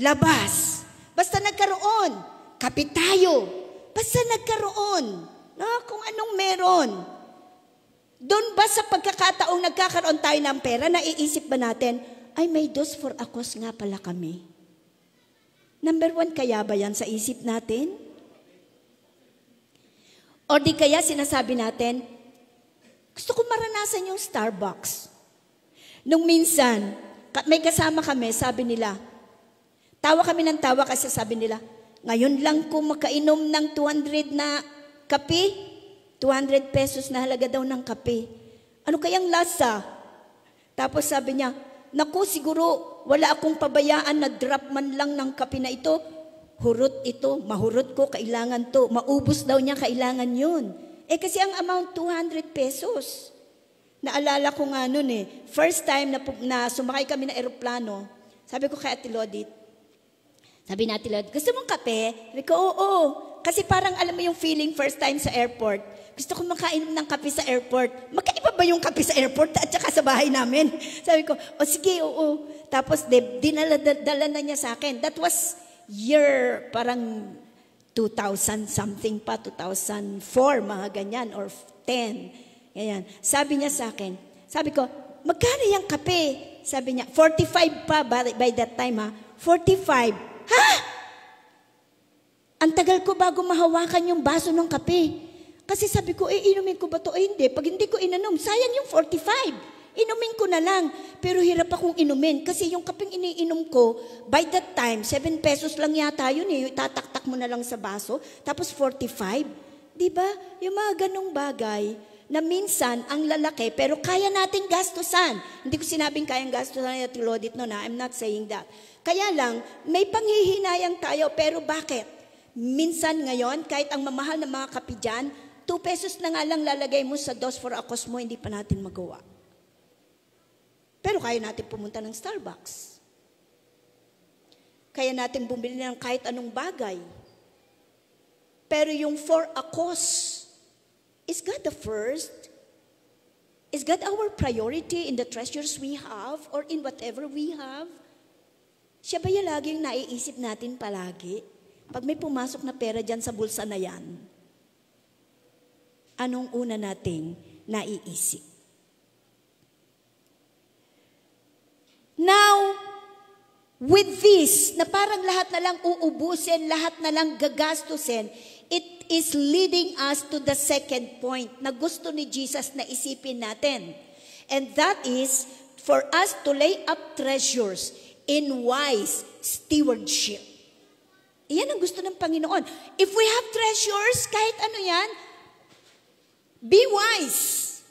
labas. Basta nagkaroon, kapit tayo. Basta nagkaroon, no? Kung anong meron. Doon ba sa pagkakataong nagkakaroon tayo ng pera, naiisip ba natin, ay may dos for a cause nga pala kami? Number 1, kaya ba yan sa isip natin? O di kaya sinasabi natin, gusto ko maranasan yung Starbucks. Nung minsan, may kasama kami, sabi nila, tawa kami ng tawa kasi sabi nila, ngayon lang ko makainom ng 200 na kape, 200 pesos na halaga daw ng kape. Ano kayang lasa? Tapos sabi niya, naku siguro wala akong pabayaan na drop man lang ng kape na ito. Hurot ito, mahurot ko, kailangan to. Maubos daw niya, kailangan yun. Kasi ang amount, 200 pesos. Naalala ko nga nun first time na sumakay kami na eroplano, sabi ko kay Ate Lodit, sabi na Ate Lodit, gusto mong kape? Sabi ko, oo. Kasi parang alam mo yung feeling first time sa airport, gusto ko makainom ng kape sa airport. Magkaiba ba yung kape sa airport at saka sa bahay namin? Sabi ko, sige, oo. Tapos dinala na niya sa akin. That was year parang 2000 something pa, 2004, mga ganyan, or 10. Ganyan. Sabi niya sa akin, sabi ko, magkano yung kape? Sabi niya, 45 pa by that time 45. Ha? Ang tagal ko bago mahawakan yung baso ng kape. Kasi sabi ko, inumin ko ba to? Hindi. Pag hindi ko inanom, sayang yung 45. Inumin ko na lang. Pero hirap akong inumin. Kasi yung kapeng iniinom ko, by that time, 7 pesos lang yata yun tataktak mo na lang sa baso. Tapos 45. Diba? Yung mga ganong bagay na minsan ang lalaki, pero kaya nating gastusan. Hindi ko sinabing kayang gastusan na tilodit no na. I'm not saying that. Kaya lang, may panghihinayang tayo. Pero bakit? Minsan ngayon, kahit ang mamahal na mga kape dyan, 2 pesos na nga lang lalagay mo sa dos for a cause mo, hindi pa natin magawa. Pero kaya natin pumunta ng Starbucks. Kaya natin bumili ng kahit anong bagay. Pero yung for a cause, is God the first? Is God our priority in the treasures we have or in whatever we have? Siya ba yung laging naiisip natin palagi? Pag may pumasok na pera dyan sa bulsa na yan, anong una nating naiisip? Now, with this, na parang lahat na lang uubusin, lahat na lang gagastusin, it is leading us to the second point na gusto ni Jesus na isipin natin. And that is for us to lay up treasures in wise stewardship. Iyan ang gusto ng Panginoon. If we have treasures, kahit ano yan, be wise.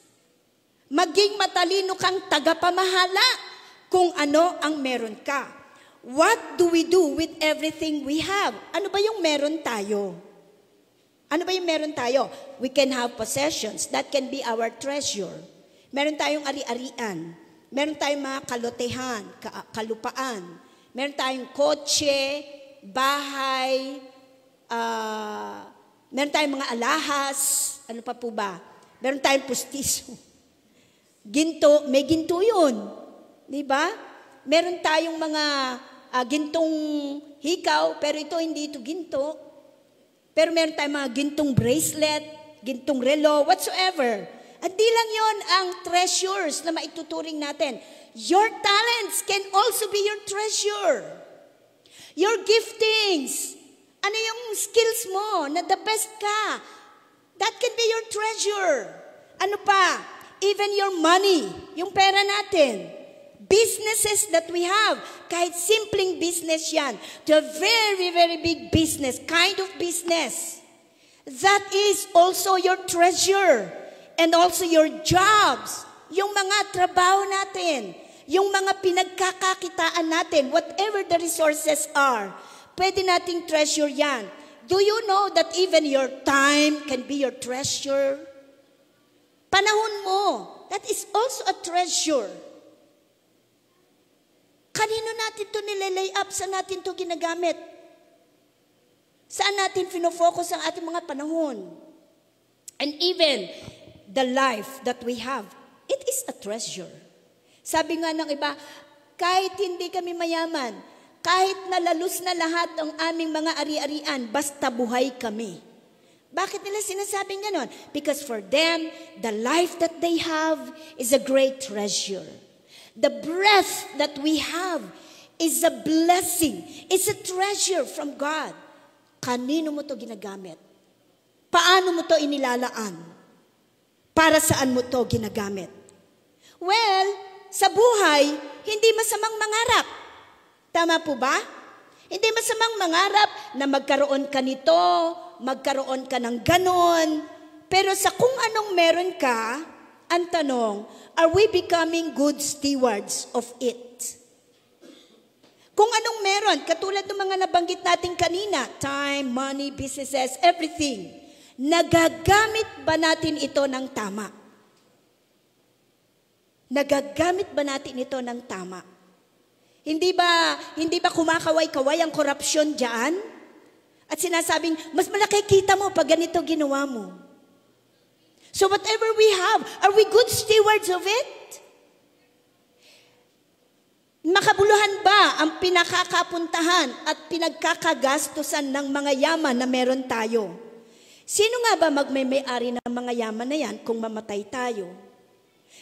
Maging matalino kang tagapamahala kung ano ang meron ka. What do we do with everything we have? Ano ba yung meron tayo? Ano ba yung meron tayo? We can have possessions. That can be our treasure. Meron tayong ari-arian. Meron tayong mga kalotehan, kalupaan. Meron tayong kotse, bahay, meron tayong mga alahas. Ano pa po ba? Meron tayong pustiso. Ginto, may ginto yun. Diba? Meron tayong mga gintong hikaw, pero ito hindi ito ginto. Pero meron tayong mga gintong bracelet, gintong relo, whatsoever. At di lang yon ang treasures na maituturing natin. Your talents can also be your treasure. Your giftings. Ano yung skills mo na the best ka? That can be your treasure. Ano pa? Even your money, yung pera natin. businesses that we have, kahit simpleng business yan, to a very, very big business, kind of business, that is also your treasure. And also your jobs, yung mga trabaho natin, yung mga pinagkakakitaan natin, whatever the resources are, pwede nating treasure yan. Do you know that even your time can be your treasure? Panahon mo, that is also a treasure. Kanino natin to nilelay up? Saan natin to ginagamit? Saan natin finofocus ang ating mga panahon? And even the life that we have, it is a treasure. Sabi nga ng iba, kahit hindi kami mayaman, kahit nalalus na lahat ang aming mga ari-arian, basta buhay kami. Bakit nila sinasabing ganon? Because for them, the life that they have is a great treasure. The breath that we have is a blessing. It's a treasure from God. Kanino mo to ginagamit? Paano mo to inilalaan? Para saan mo to ginagamit? Well, sa buhay, hindi masamang mangarap. Tama po ba? Hindi masamang mangarap na magkaroon ka nito, magkaroon ka ng ganon. Pero sa kung anong meron ka, ang tanong, are we becoming good stewards of it? Kung anong meron, katulad ng mga nabanggit natin kanina, time, money, businesses, everything, nagagamit ba natin ito ng tama? Nagagamit ba natin ito ng tama? Hindi ba kumakaway-kaway ang korupsyon diyan? At sinasabing, mas malaki kita mo pag ganito ginawa mo. So whatever we have, are we good stewards of it? Makabuluhan ba ang pinakakapuntahan at pinagkakagastusan ng mga yaman na meron tayo? Sino nga ba magmay-ari ng mga yaman na yan kung mamatay tayo?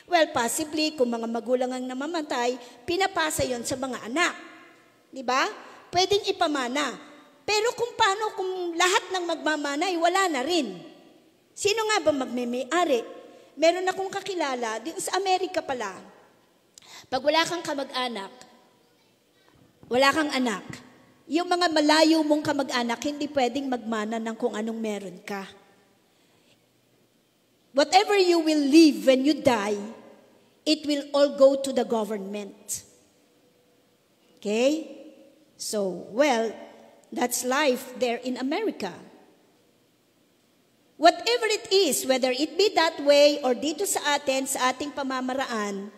Well, possibly, kung mga magulang ang namamatay, pinapasa yon sa mga anak. Di ba? Pwedeng ipamana. Pero kung paano, kung lahat ng magmamanay, wala na rin. Sino nga ba magmay-ari? Meron akong kakilala, sa Amerika pala, pag wala kang kamag-anak, wala kang anak, yung mga malayo mong kamag-anak, hindi pwedeng magmana ng kung anong meron ka. Whatever you will leave when you die, it will all go to the government. Okay? So, well, that's life there in America. Whatever it is, whether it be that way or dito sa atin, sa ating pamamaraan,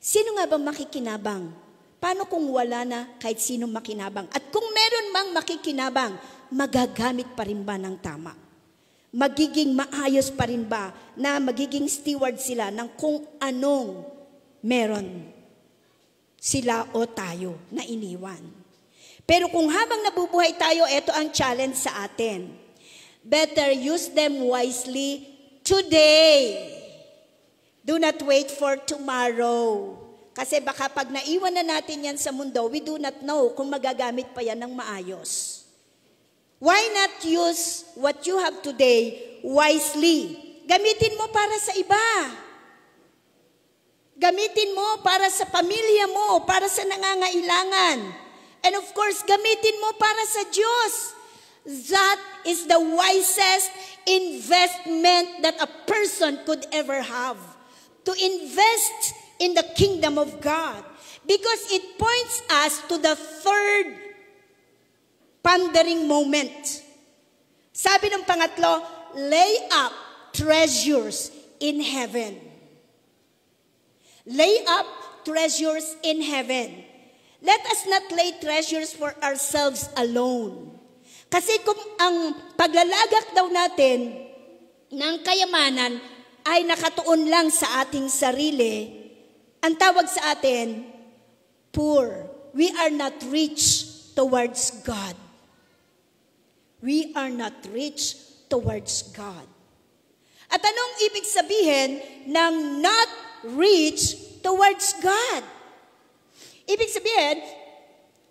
sino nga ba makikinabang? Paano kung wala na kahit sino makinabang? At kung meron mang makikinabang, magagamit pa rin ba ng tama? Magiging maayos pa rin ba na magiging steward sila ng kung anong meron sila o tayo na iniwan? Pero kung habang nabubuhay tayo, ito ang challenge sa atin. Better use them wisely today. Do not wait for tomorrow. Kasi baka pag naiwan na natin yan sa mundo, we do not know kung magagamit pa yan ng maayos. Why not use what you have today wisely? Gamitin mo para sa iba. Gamitin mo para sa pamilya mo, para sa nangangailangan. And of course, gamitin mo para sa Diyos. That is the wisest investment that a person could ever have. To invest in the kingdom of God. Because it points us to the third pondering moment. Sabi ng pangatlo, lay up treasures in heaven. Lay up treasures in heaven. Let us not lay treasures for ourselves alone. Kasi kung ang paglalagak daw natin ng kayamanan ay nakatuon lang sa ating sarili, ang tawag sa atin, poor. We are not rich towards God. We are not rich towards God. At anong ibig sabihin ng not rich towards God? Ibig sabihin,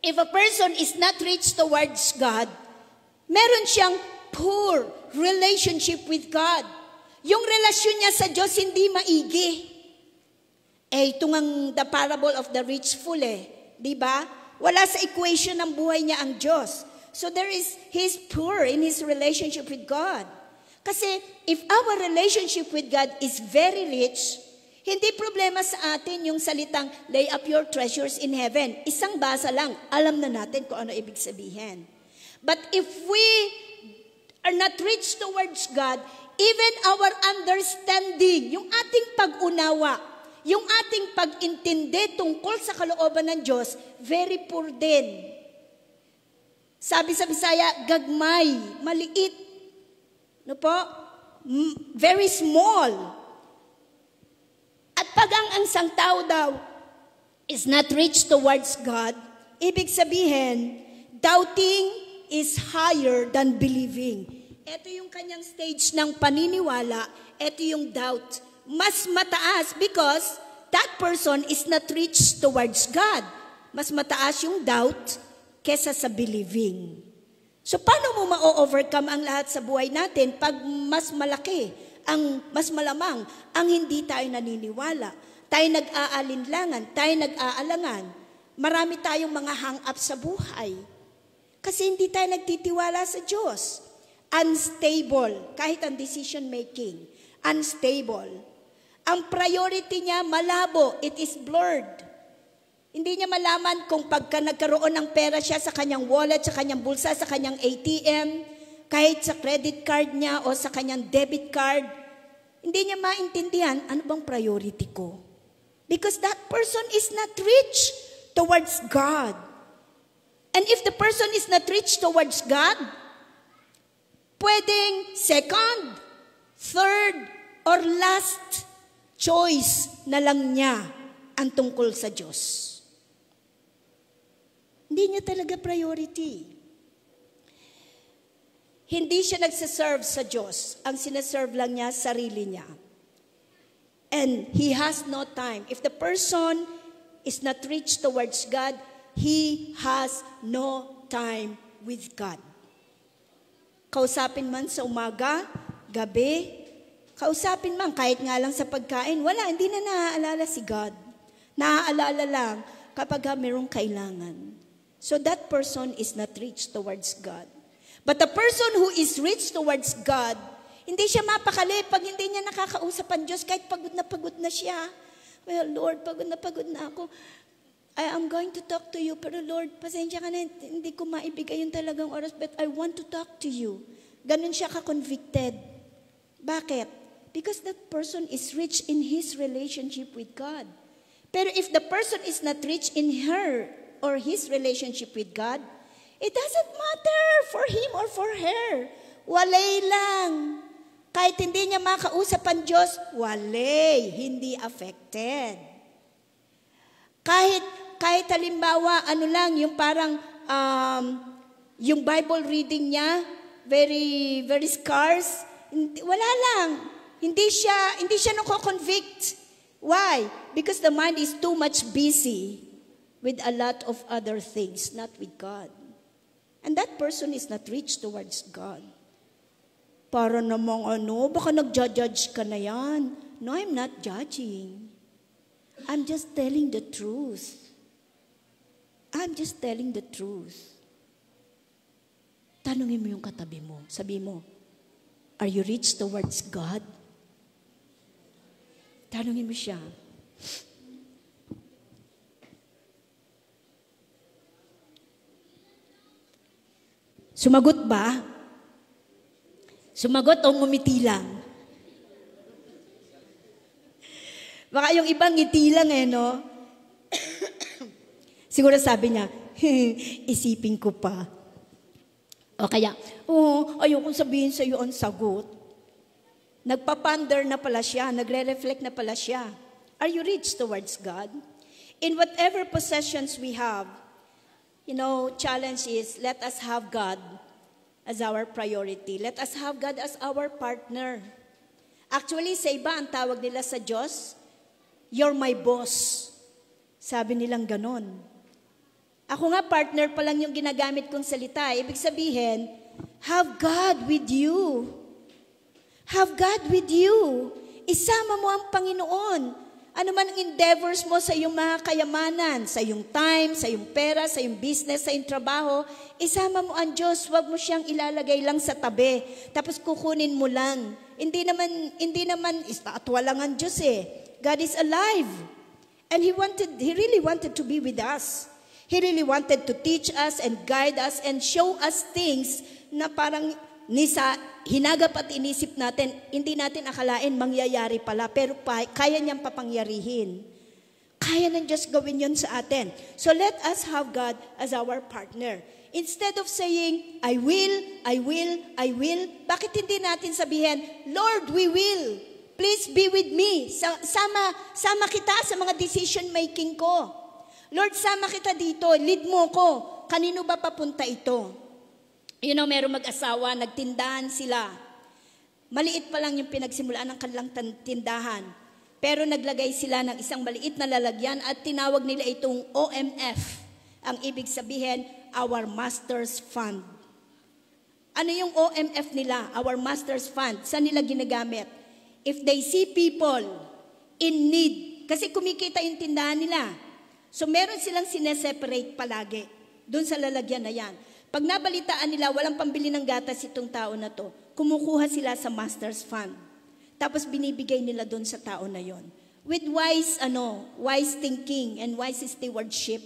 if a person is not rich towards God, meron siyang poor relationship with God. Yung relasyon niya sa Diyos hindi maigi. Ito ngang the parable of the rich fool di ba? Wala sa equation ng buhay niya ang Diyos. So he's poor in his relationship with God. Kasi if our relationship with God is very rich, hindi problema sa atin yung salitang lay up your treasures in heaven. Isang basa lang, alam na natin kung ano ibig sabihin. But if we are not rich towards God, even our understanding, yung ating pag-unawa, yung ating pag-intindi tungkol sa kalooban ng Diyos, very poor din. Sabi sa Bisaya, gagmay, maliit. No po? Very small. At pag ang isang tao daw is not rich towards God, ibig sabihin, doubting is higher than believing. Ito yung kanyang stage ng paniniwala, ito yung doubt. Mas mataas because that person is not rich towards God. Mas mataas yung doubt kesa sa believing. So paano mo ma-overcome ang lahat sa buhay natin pag mas malaki, mas malamang ang hindi tayo naniniwala, tayo nag-aalinlangan, tayo nag-aalangan, marami tayong mga hang-up sa buhay. Kasi hindi tayo nagtitiwala sa Diyos. Unstable, kahit ang decision making, unstable. Ang priority niya malabo, it is blurred. Hindi niya malaman kung pagka nagkaroon ng pera siya sa kanyang wallet, sa kanyang bulsa, sa kanyang ATM, kahit sa credit card niya o sa kanyang debit card, hindi niya maintindihan, ano bang priority ko? Because that person is not rich towards God. And if the person is not rich towards God, pwedeng second, third, or last choice na lang niya ang tungkol sa Diyos. Hindi niya talaga priority. Hindi siya nagsaserve sa Diyos. Ang sinaserve lang niya, sarili niya. And he has no time. If the person is not rich towards God, he has no time with God. Kausapin man sa umaga, gabi, kausapin man kahit nga lang sa pagkain, wala, hindi na naaalala si God. Naaalala lang kapag mayroong kailangan. So that person is not rich towards God. But the person who is rich towards God, hindi siya mapakali pag hindi niya nakakausap ang Diyos kahit pagod na siya. Well, Lord, pagod na ako. I am going to talk to you, pero Lord, pasensya ka na, hindi ko maibigay yung talagang oras, but I want to talk to you. Ganun siya ka-convicted. Bakit? Because that person is rich in his relationship with God. Pero if the person is not rich in her or his relationship with God, it doesn't matter for him or for her. Walay lang. Kahit hindi niya makausap ang Diyos, walay, hindi affected. Kahit halimbawa, yung parang, yung Bible reading niya, very, very scarce, wala lang. Hindi siya nako-convict. Why? Because the mind is too much busy with a lot of other things, not with God. And that person is not rich towards God. Para namang baka nag-judge ka na yan. No, I'm not judging. I'm just telling the truth. I'm just telling the truth. Tanungin mo yung katabi mo. Sabi mo, are you rich towards God? Tanungin mo siya. Sumagot ba? Sumagot o ngumiti lang? Baka yung ibang ngiti lang no? Siguro sabi niya, isipin ko pa. O kaya, ayokong sabihin sa iyo ang sagot. Nagpaponder na pala siya, nagre-reflect na pala siya. Are you rich towards God? In whatever possessions we have, challenge is, let us have God as our priority. Let us have God as our partner. Actually, sa iba, ang tawag nila sa Diyos, you're my boss. Sabi nilang ganon. Ako nga, partner pa lang yung ginagamit kong salita. Ibig sabihin, have God with you. Have God with you. Isama mo ang Panginoon. Ano man ang endeavors mo sa iyong mga kayamanan, sa iyong time, sa iyong pera, sa iyong business, sa iyong trabaho, isama mo ang Diyos. Huwag mo siyang ilalagay lang sa tabi. Tapos kukunin mo lang. Hindi naman estatwa lang ang Diyos eh. God is alive. And He really wanted to be with us. He really wanted to teach us and guide us and show us things na parang hinagap at inisip natin, hindi natin akalain mangyayari pala, pero kaya niyang papangyarihin. Kaya ng Diyos gawin yun sa atin. So let us have God as our partner. Instead of saying, I will, bakit hindi natin sabihin, Lord, we will. Please be with me. Sama kita sa mga decision making ko. Lord, sama kita dito. Lead mo ko. Kanino ba papunta ito? Merong mag-asawa, nagtindahan sila. Maliit pa lang yung pinagsimulaan ng kanilang tindahan. Pero naglagay sila ng isang maliit na lalagyan at tinawag nila itong OMF. Ang ibig sabihin, Our Master's Fund. Ano yung OMF nila? Our Master's Fund. Saan nila ginagamit? If they see people in need, kasi kumikita yung tindahan nila. So meron silang sineseparate palagi doon sa lalagyan na yan. Pag nabalitaan nila, walang pambili ng gatas itong tao na to, kumukuha sila sa Master's Fund. Tapos binibigay nila doon sa tao na yon. With wise thinking and wise stewardship.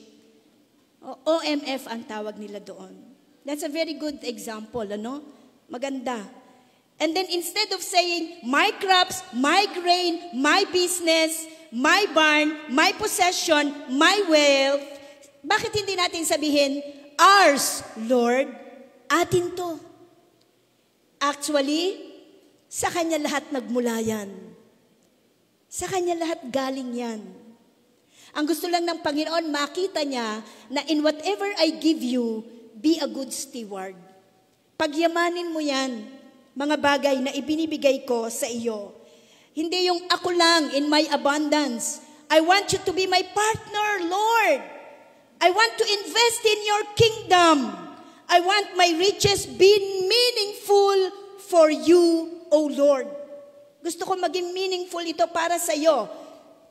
OMF ang tawag nila doon. That's a very good example, Maganda. And then instead of saying, my crops, my grain, my business, my barn, my possession, my wealth, bakit hindi natin sabihin, ours, Lord, atin to. Actually, sa Kanya lahat nagmula yan. Sa Kanya lahat galing yan. Ang gusto lang ng Panginoon, makita niya na in whatever I give you, be a good steward. Pagyamanin mo yan, mga bagay na ibinibigay ko sa iyo. Hindi yung ako lang in my abundance. I want you to be my partner, Lord. I want to invest in your kingdom. I want my riches be meaningful for you, O Lord. Gusto ko maging meaningful ito para sa iyo.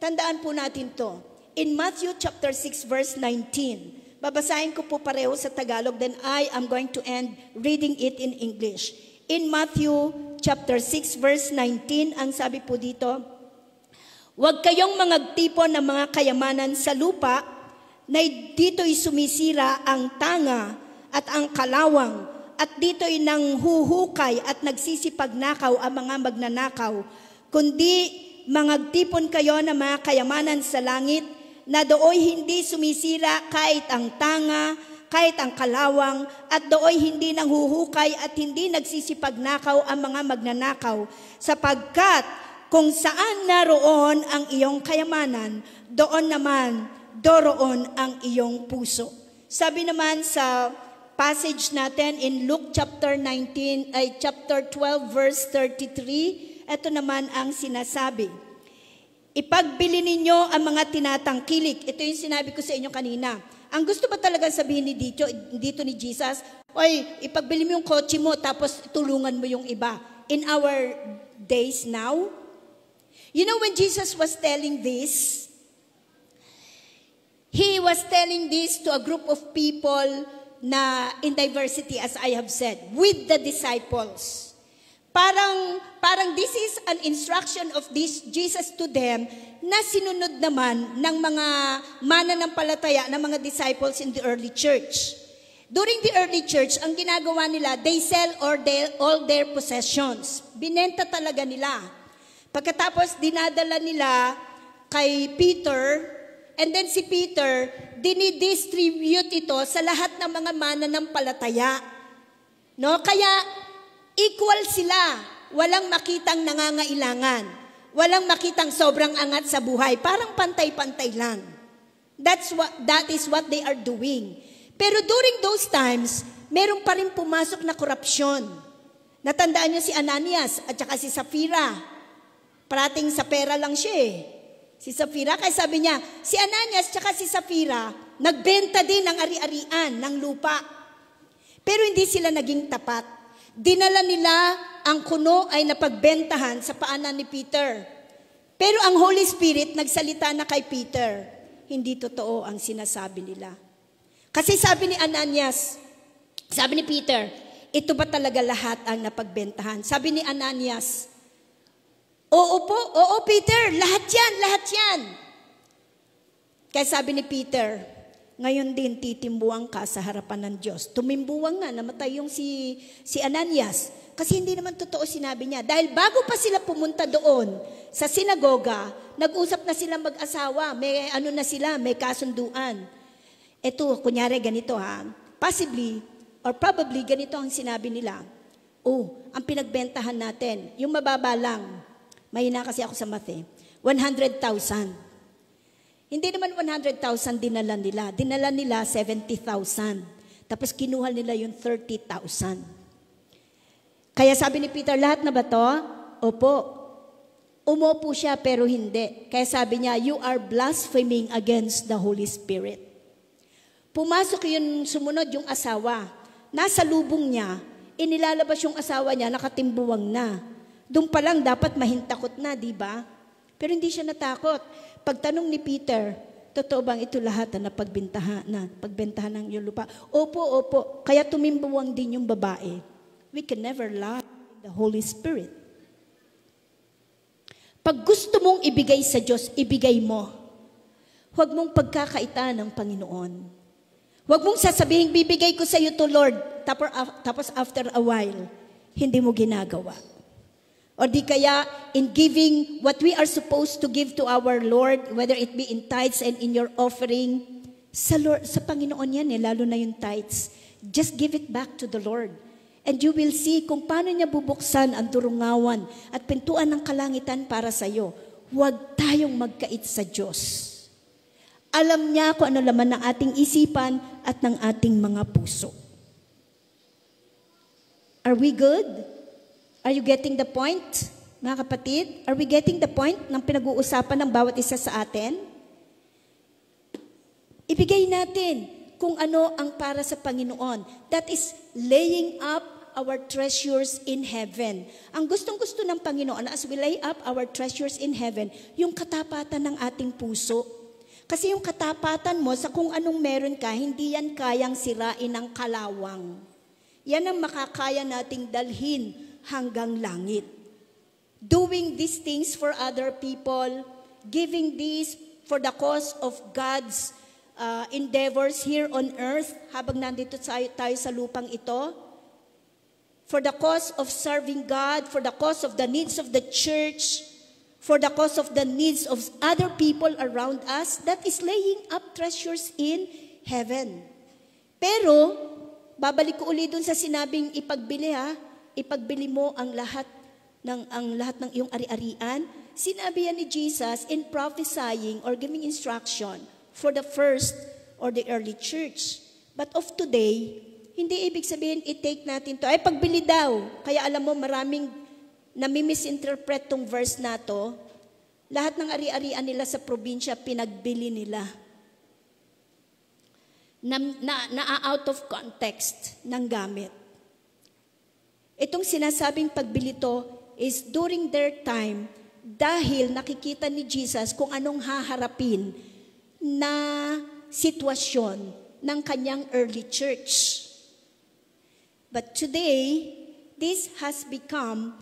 Tandaan po natin to. In Matthew chapter 6 verse 19. Babasahin ko po pareho sa Tagalog, then I am going to end reading it in English. In Matthew chapter 6 verse 19, ang sabi po dito, huwag kayong mangagtipon ng mga kayamanan sa lupa, na dito'y sumisira ang tanga at ang kalawang, at dito'y nanghuhukay at nagsisipagnakaw ang mga magnanakaw, kundi mangagtipon kayo ng mga kayamanan sa langit, na dooy hindi sumisira kahit ang tanga, kahit ang kalawang, at dooy hindi nanghuhukay at hindi nagsisipagnakaw ang mga magnanakaw, sapagkat kung saan naroon ang iyong kayamanan, doroon ang iyong puso. Sabi naman sa passage natin in Luke chapter 12 verse 33, ito naman ang sinasabi. Ipagbili ninyo ang mga tinatangkilik. Ito yung sinabi ko sa inyo kanina. Ang gusto ba talaga sabihin dito ni Jesus, oy, ipagbili mo yung kotse mo tapos tulungan mo yung iba. In our days now, when Jesus was telling this, He was telling this to a group of people na in diversity, as I have said, with the disciples. Parang this is an instruction of this Jesus to them na sinunod naman ng mga mananampalataya ng mga disciples in the early church. During the early church, ang ginagawa nila, they sell all their possessions. Binenta talaga nila. Pagkatapos, dinadala nila kay Peter. And then si Peter, dinidistribute ito sa lahat ng mga mananampalataya. Kaya equal sila. Walang makitang nangangailangan. Walang makitang sobrang angat sa buhay. Parang pantay-pantay lang. That is what they are doing. Pero during those times, meron pa rin pumasok na korupsyon. Natandaan niyo si Ananias at saka si Sapphira. Parating sa pera lang siya eh. Si Sapphira, kaya sabi niya, si Ananias tsaka si Sapphira, nagbenta din ng ari-arian, ng lupa. Pero hindi sila naging tapat. Dinala nila ang kuno ay napagbentahan sa paanan ni Peter. Pero ang Holy Spirit nagsalita na kay Peter, hindi totoo ang sinasabi nila. Kasi sabi ni Ananias, sabi ni Peter, ito ba talaga lahat ang napagbentahan? Sabi ni Ananias, oo Peter, lahat yan. Kaya sabi ni Peter, ngayon din titimbuang ka sa harapan ng Diyos. Tumimbuang nga, namatay yung si Ananias. Kasi hindi naman totoo sinabi niya. Dahil bago pa sila pumunta doon sa sinagoga, nag-usap na sila mag-asawa. May may kasunduan. Ito, kunyari ganito possibly or probably ganito ang sinabi nila. Ang pinagbentahan natin, yung mababa lang. Mahina kasi ako sa math 100,000. Hindi naman 100,000 dinala nila. Dinala nila 70,000. Tapos kinuha nila yung 30,000. Kaya sabi ni Peter, lahat na ba to? Opo. Umupo siya pero hindi. Kaya sabi niya, you are blaspheming against the Holy Spirit. Pumasok yung sumunod yung asawa. Nasa lubong niya, inilalabas yung asawa niya, nakatimbuwang na. Doon pa lang dapat mahintakot na, di ba? Pero hindi siya natakot. Pagtanong ni Peter, totoo bang ito lahat na pagbentahan ng iyong lupa? Opo. Kaya tumimbuwang din yung babae. We can never lie the Holy Spirit. Pag gusto mong ibigay sa Diyos, ibigay mo. Huwag mong pagkakaitan ng Panginoon. Huwag mong sasabihin, bibigay ko sa iyo to Lord. Tapos after a while, hindi mo ginagawa. O di kaya, in giving what we are supposed to give to our Lord, whether it be in tithes and in your offering, sa Panginoon yan lalo na yung tithes. Just give it back to the Lord. And you will see kung paano niya bubuksan ang durungawan at pintuan ng kalangitan para sa iyo. Huwag tayong magkait sa Diyos. Alam niya kung ano laman ng ating isipan at ng ating mga puso. Are we good? Are you getting the point, mga kapatid? Are we getting the point ng pinag-uusapan ng bawat isa sa atin? Ibigay natin kung ano ang para sa Panginoon. That is laying up our treasures in heaven. Ang gustong-gusto ng Panginoon, as we lay up our treasures in heaven, yung katapatan ng ating puso. Kasi yung katapatan mo sa kung anong meron ka, hindi yan kayang sirain ng kalawang. Yan ang makakaya nating dalhin hanggang langit. Doing these things for other people, giving this for the cause of God's endeavors here on earth, habang nandito tayo sa lupang ito, for the cause of serving God, for the cause of the needs of the church, for the cause of the needs of other people around us, that is laying up treasures in heaven. Pero, babalik ko ulit dun sa sinabing ipagbili ipagbili mo ang lahat ng iyong ari-arian. Sinabi yan ni Jesus in prophesying or giving instruction for the first or the early church. But of today, hindi ibig sabihin i-take natin to. Ay, pagbili daw. Kaya alam mo, maraming nami-misinterpret tong verse na to. Lahat ng ari-arian nila sa probinsya, pinagbili nila. Na out of context ng gamit. Itong sinasabing pagbili to is during their time dahil nakikita ni Jesus kung anong haharapin na sitwasyon ng kanyang early church. But today, this has become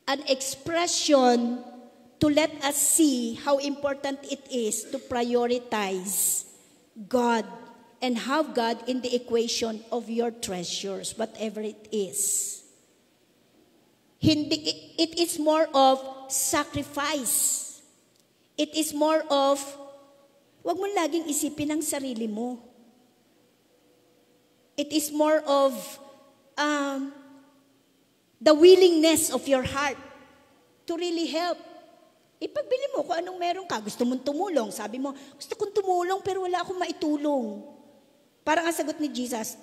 an expression to let us see how important it is to prioritize God and have God in the equation of your treasures, whatever it is. It is more of sacrifice. It is more of, wag mo laging isipin ang sarili mo. It is more of the willingness of your heart to really help. Ipagbili mo kung anong meron ka. Gusto mong tumulong. Sabi mo, gusto kong tumulong pero wala akong maitulong. Parang ang sagot ni Jesus,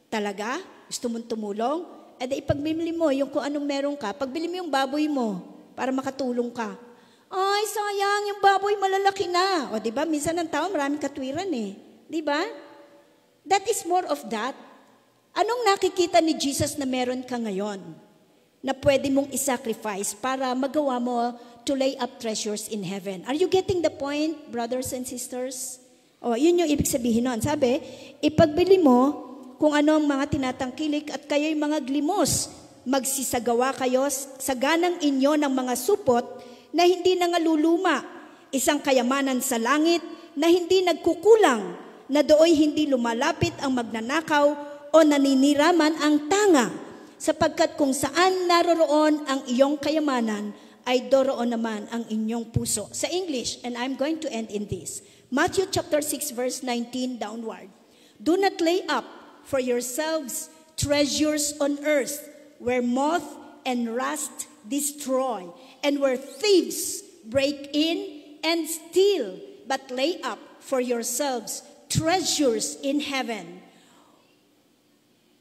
talaga? Gusto mong tumulong? E di ipagbili mo yung kung anong meron ka. Pagbili mo yung baboy mo para makatulong ka. Ay, sayang, yung baboy malalaki na. O diba, minsan ng tao maraming katwiran Diba? That is more of that. Anong nakikita ni Jesus na meron ka ngayon? Na pwede mong isacrifice para magawa mo to lay up treasures in heaven. Are you getting the point, brothers and sisters? O, yun yung ibig sabihin nun. Sabi, ipagbili mo kung ano ang mga tinatangkilik at kayo'y mga glimos. Magsisagawa kayo sa ganang inyo ng mga supot na hindi nangaluluma. Isang kayamanan sa langit na hindi nagkukulang, na dooy hindi lumalapit ang magnanakaw o naniniraman ang tanga. Sapagkat kung saan naroroon ang iyong kayamanan, ay doroon naman ang inyong puso. Sa English, and I'm going to end in this. Matthew chapter 6 verse 19 downward. Do not lay up for yourselves treasures on earth, where moth and rust destroy, and where thieves break in and steal, but lay up for yourselves treasures in heaven,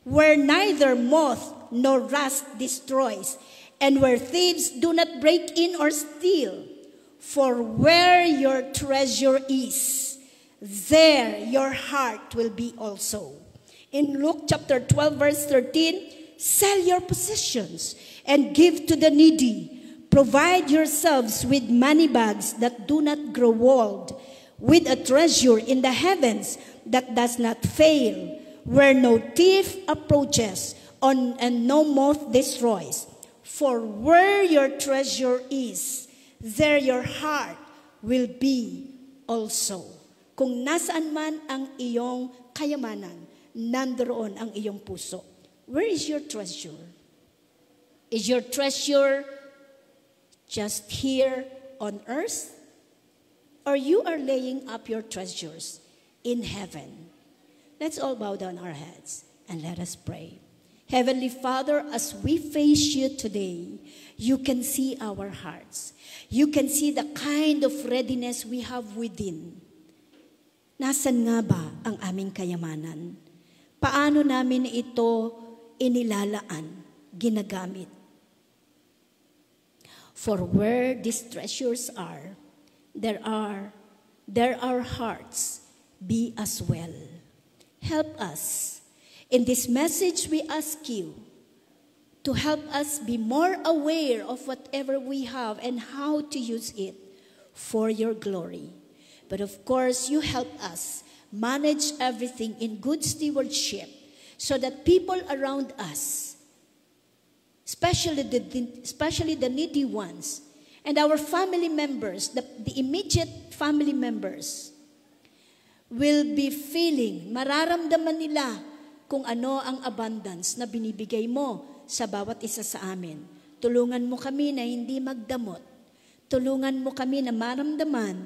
where neither moth nor rust destroys, and where thieves do not break in or steal. For where your treasure is, there your heart will be also. In Luke chapter 12 verse 13, sell your possessions and give to the needy. Provide yourselves with money bags that do not grow old, with a treasure in the heavens that does not fail, where no thief approaches and no moth destroys. For where your treasure is, there your heart will be also. Kung nasaan man ang iyong kayamanan, nandoon ang iyong puso. Where is your treasure? Is your treasure just here on earth? Or you are laying up your treasures in heaven? Let's all bow down our heads and let us pray. Heavenly Father, as we face you today, you can see our hearts. You can see the kind of readiness we have within. Nasaan nga ba ang aming kayamanan? Paano namin ito inilalaan, ginagamit? For where these treasures are, there our hearts be as well. Help us. In this message, we ask you to help us be more aware of whatever we have and how to use it for your glory. But of course, you help us manage everything in good stewardship so that people around us, especially the needy ones, and our family members, the immediate family members, will be feeling, mararamdaman nila kung ano ang abundance na binibigay mo sa bawat isa sa amin. Tulungan mo kami na hindi magdamot. Tulungan mo kami na maramdaman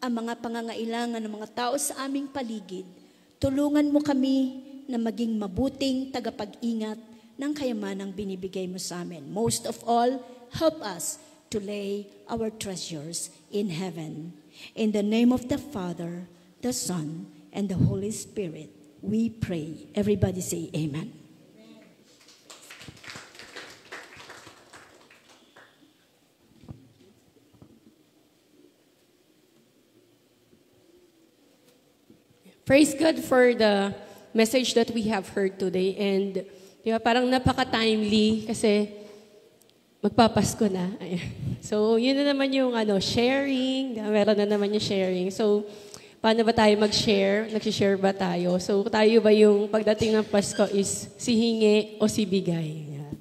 ang mga pangangailangan ng mga tao sa aming paligid. Tulungan mo kami na maging mabuting tagapag-ingat ng kayamanang binibigay mo sa amin. Most of all, help us to lay our treasures in heaven. In the name of the Father, the Son, and the Holy Spirit, we pray. Everybody say amen. Praise God for the message that we have heard today. And di ba, parang napaka-timely kasi magpapasko na. So, yun na naman yung sharing. Meron na naman yung sharing. So, paano ba tayo mag-share? Nag-share ba tayo? So, tayo ba yung pagdating ng Pasko is si hingi o si bigay? Yeah.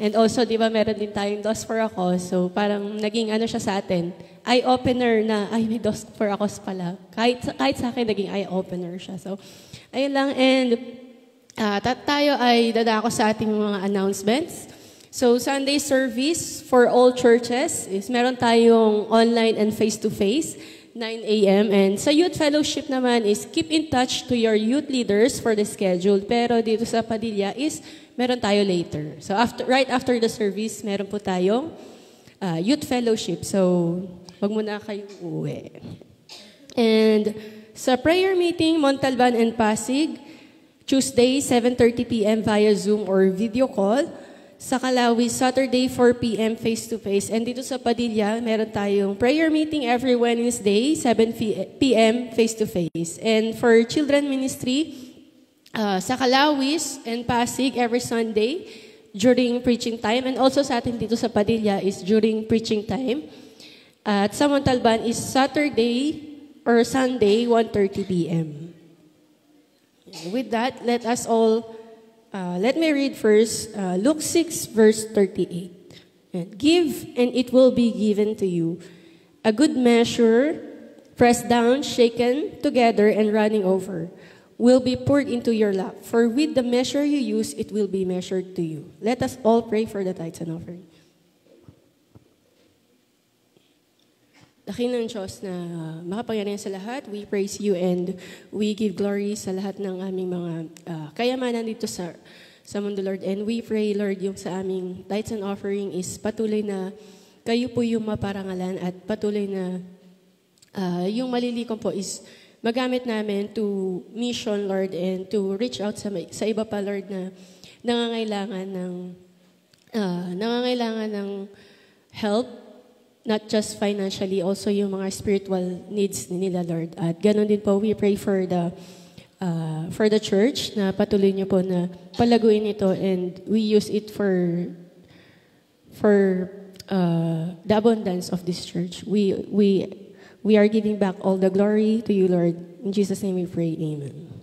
And also, di ba, meron din tayong dos for a cause. So, parang naging siya sa atin, eye-opener na, ay, may dos for a cause pala. Kahit sa akin, naging eye-opener siya. So, ayun lang. And tayo ay dadako sa ating mga announcements. So, Sunday service for all churches is meron tayong online and face-to-face, 9 a.m. And sa youth fellowship naman is keep in touch to your youth leaders for the schedule. Pero dito sa Padilla is meron tayo later. So right after the service, meron po tayong youth fellowship. So wag muna kayo uuwi. And sa prayer meeting, Montalban and Pasig, Tuesday, 7:30 p.m. via Zoom or video call. Sa Kalawi, Saturday, 4 p.m. face-to-face. And dito sa Padilla, meron tayong prayer meeting every Wednesday, 7 p.m. face-to-face. And for children ministry, sa Kalawis and Pasig every Sunday during preaching time. And also sa atin dito sa Padilla is during preaching time. at sa Montalban is Saturday or Sunday, 1:30 p.m. With that, let me read first Luke 6, verse 38. And give, and it will be given to you. A good measure, pressed down, shaken together, and running over, will be poured into your lap. For with the measure you use, it will be measured to you. Let us all pray for the tithes and offering. Dakilang Diyos na makapangyarihan sa lahat, we praise you and we give glory sa lahat ng aming mga kayamanan dito sa mundo, Lord. And we pray, Lord, yung sa aming tithes and offering is patuloy na kayo po yung maparangalan at patuloy na yung malilikom po is magamit namin to mission, Lord, and to reach out sa iba pa, Lord, na nangangailangan ng help, not just financially, also yung mga spiritual needs nila, Lord. At ganun din po, we pray for the church na patuloy niyo po na palaguin ito and we use it for the abundance of this church. We are giving back all the glory to you, Lord. In Jesus' name we pray, amen.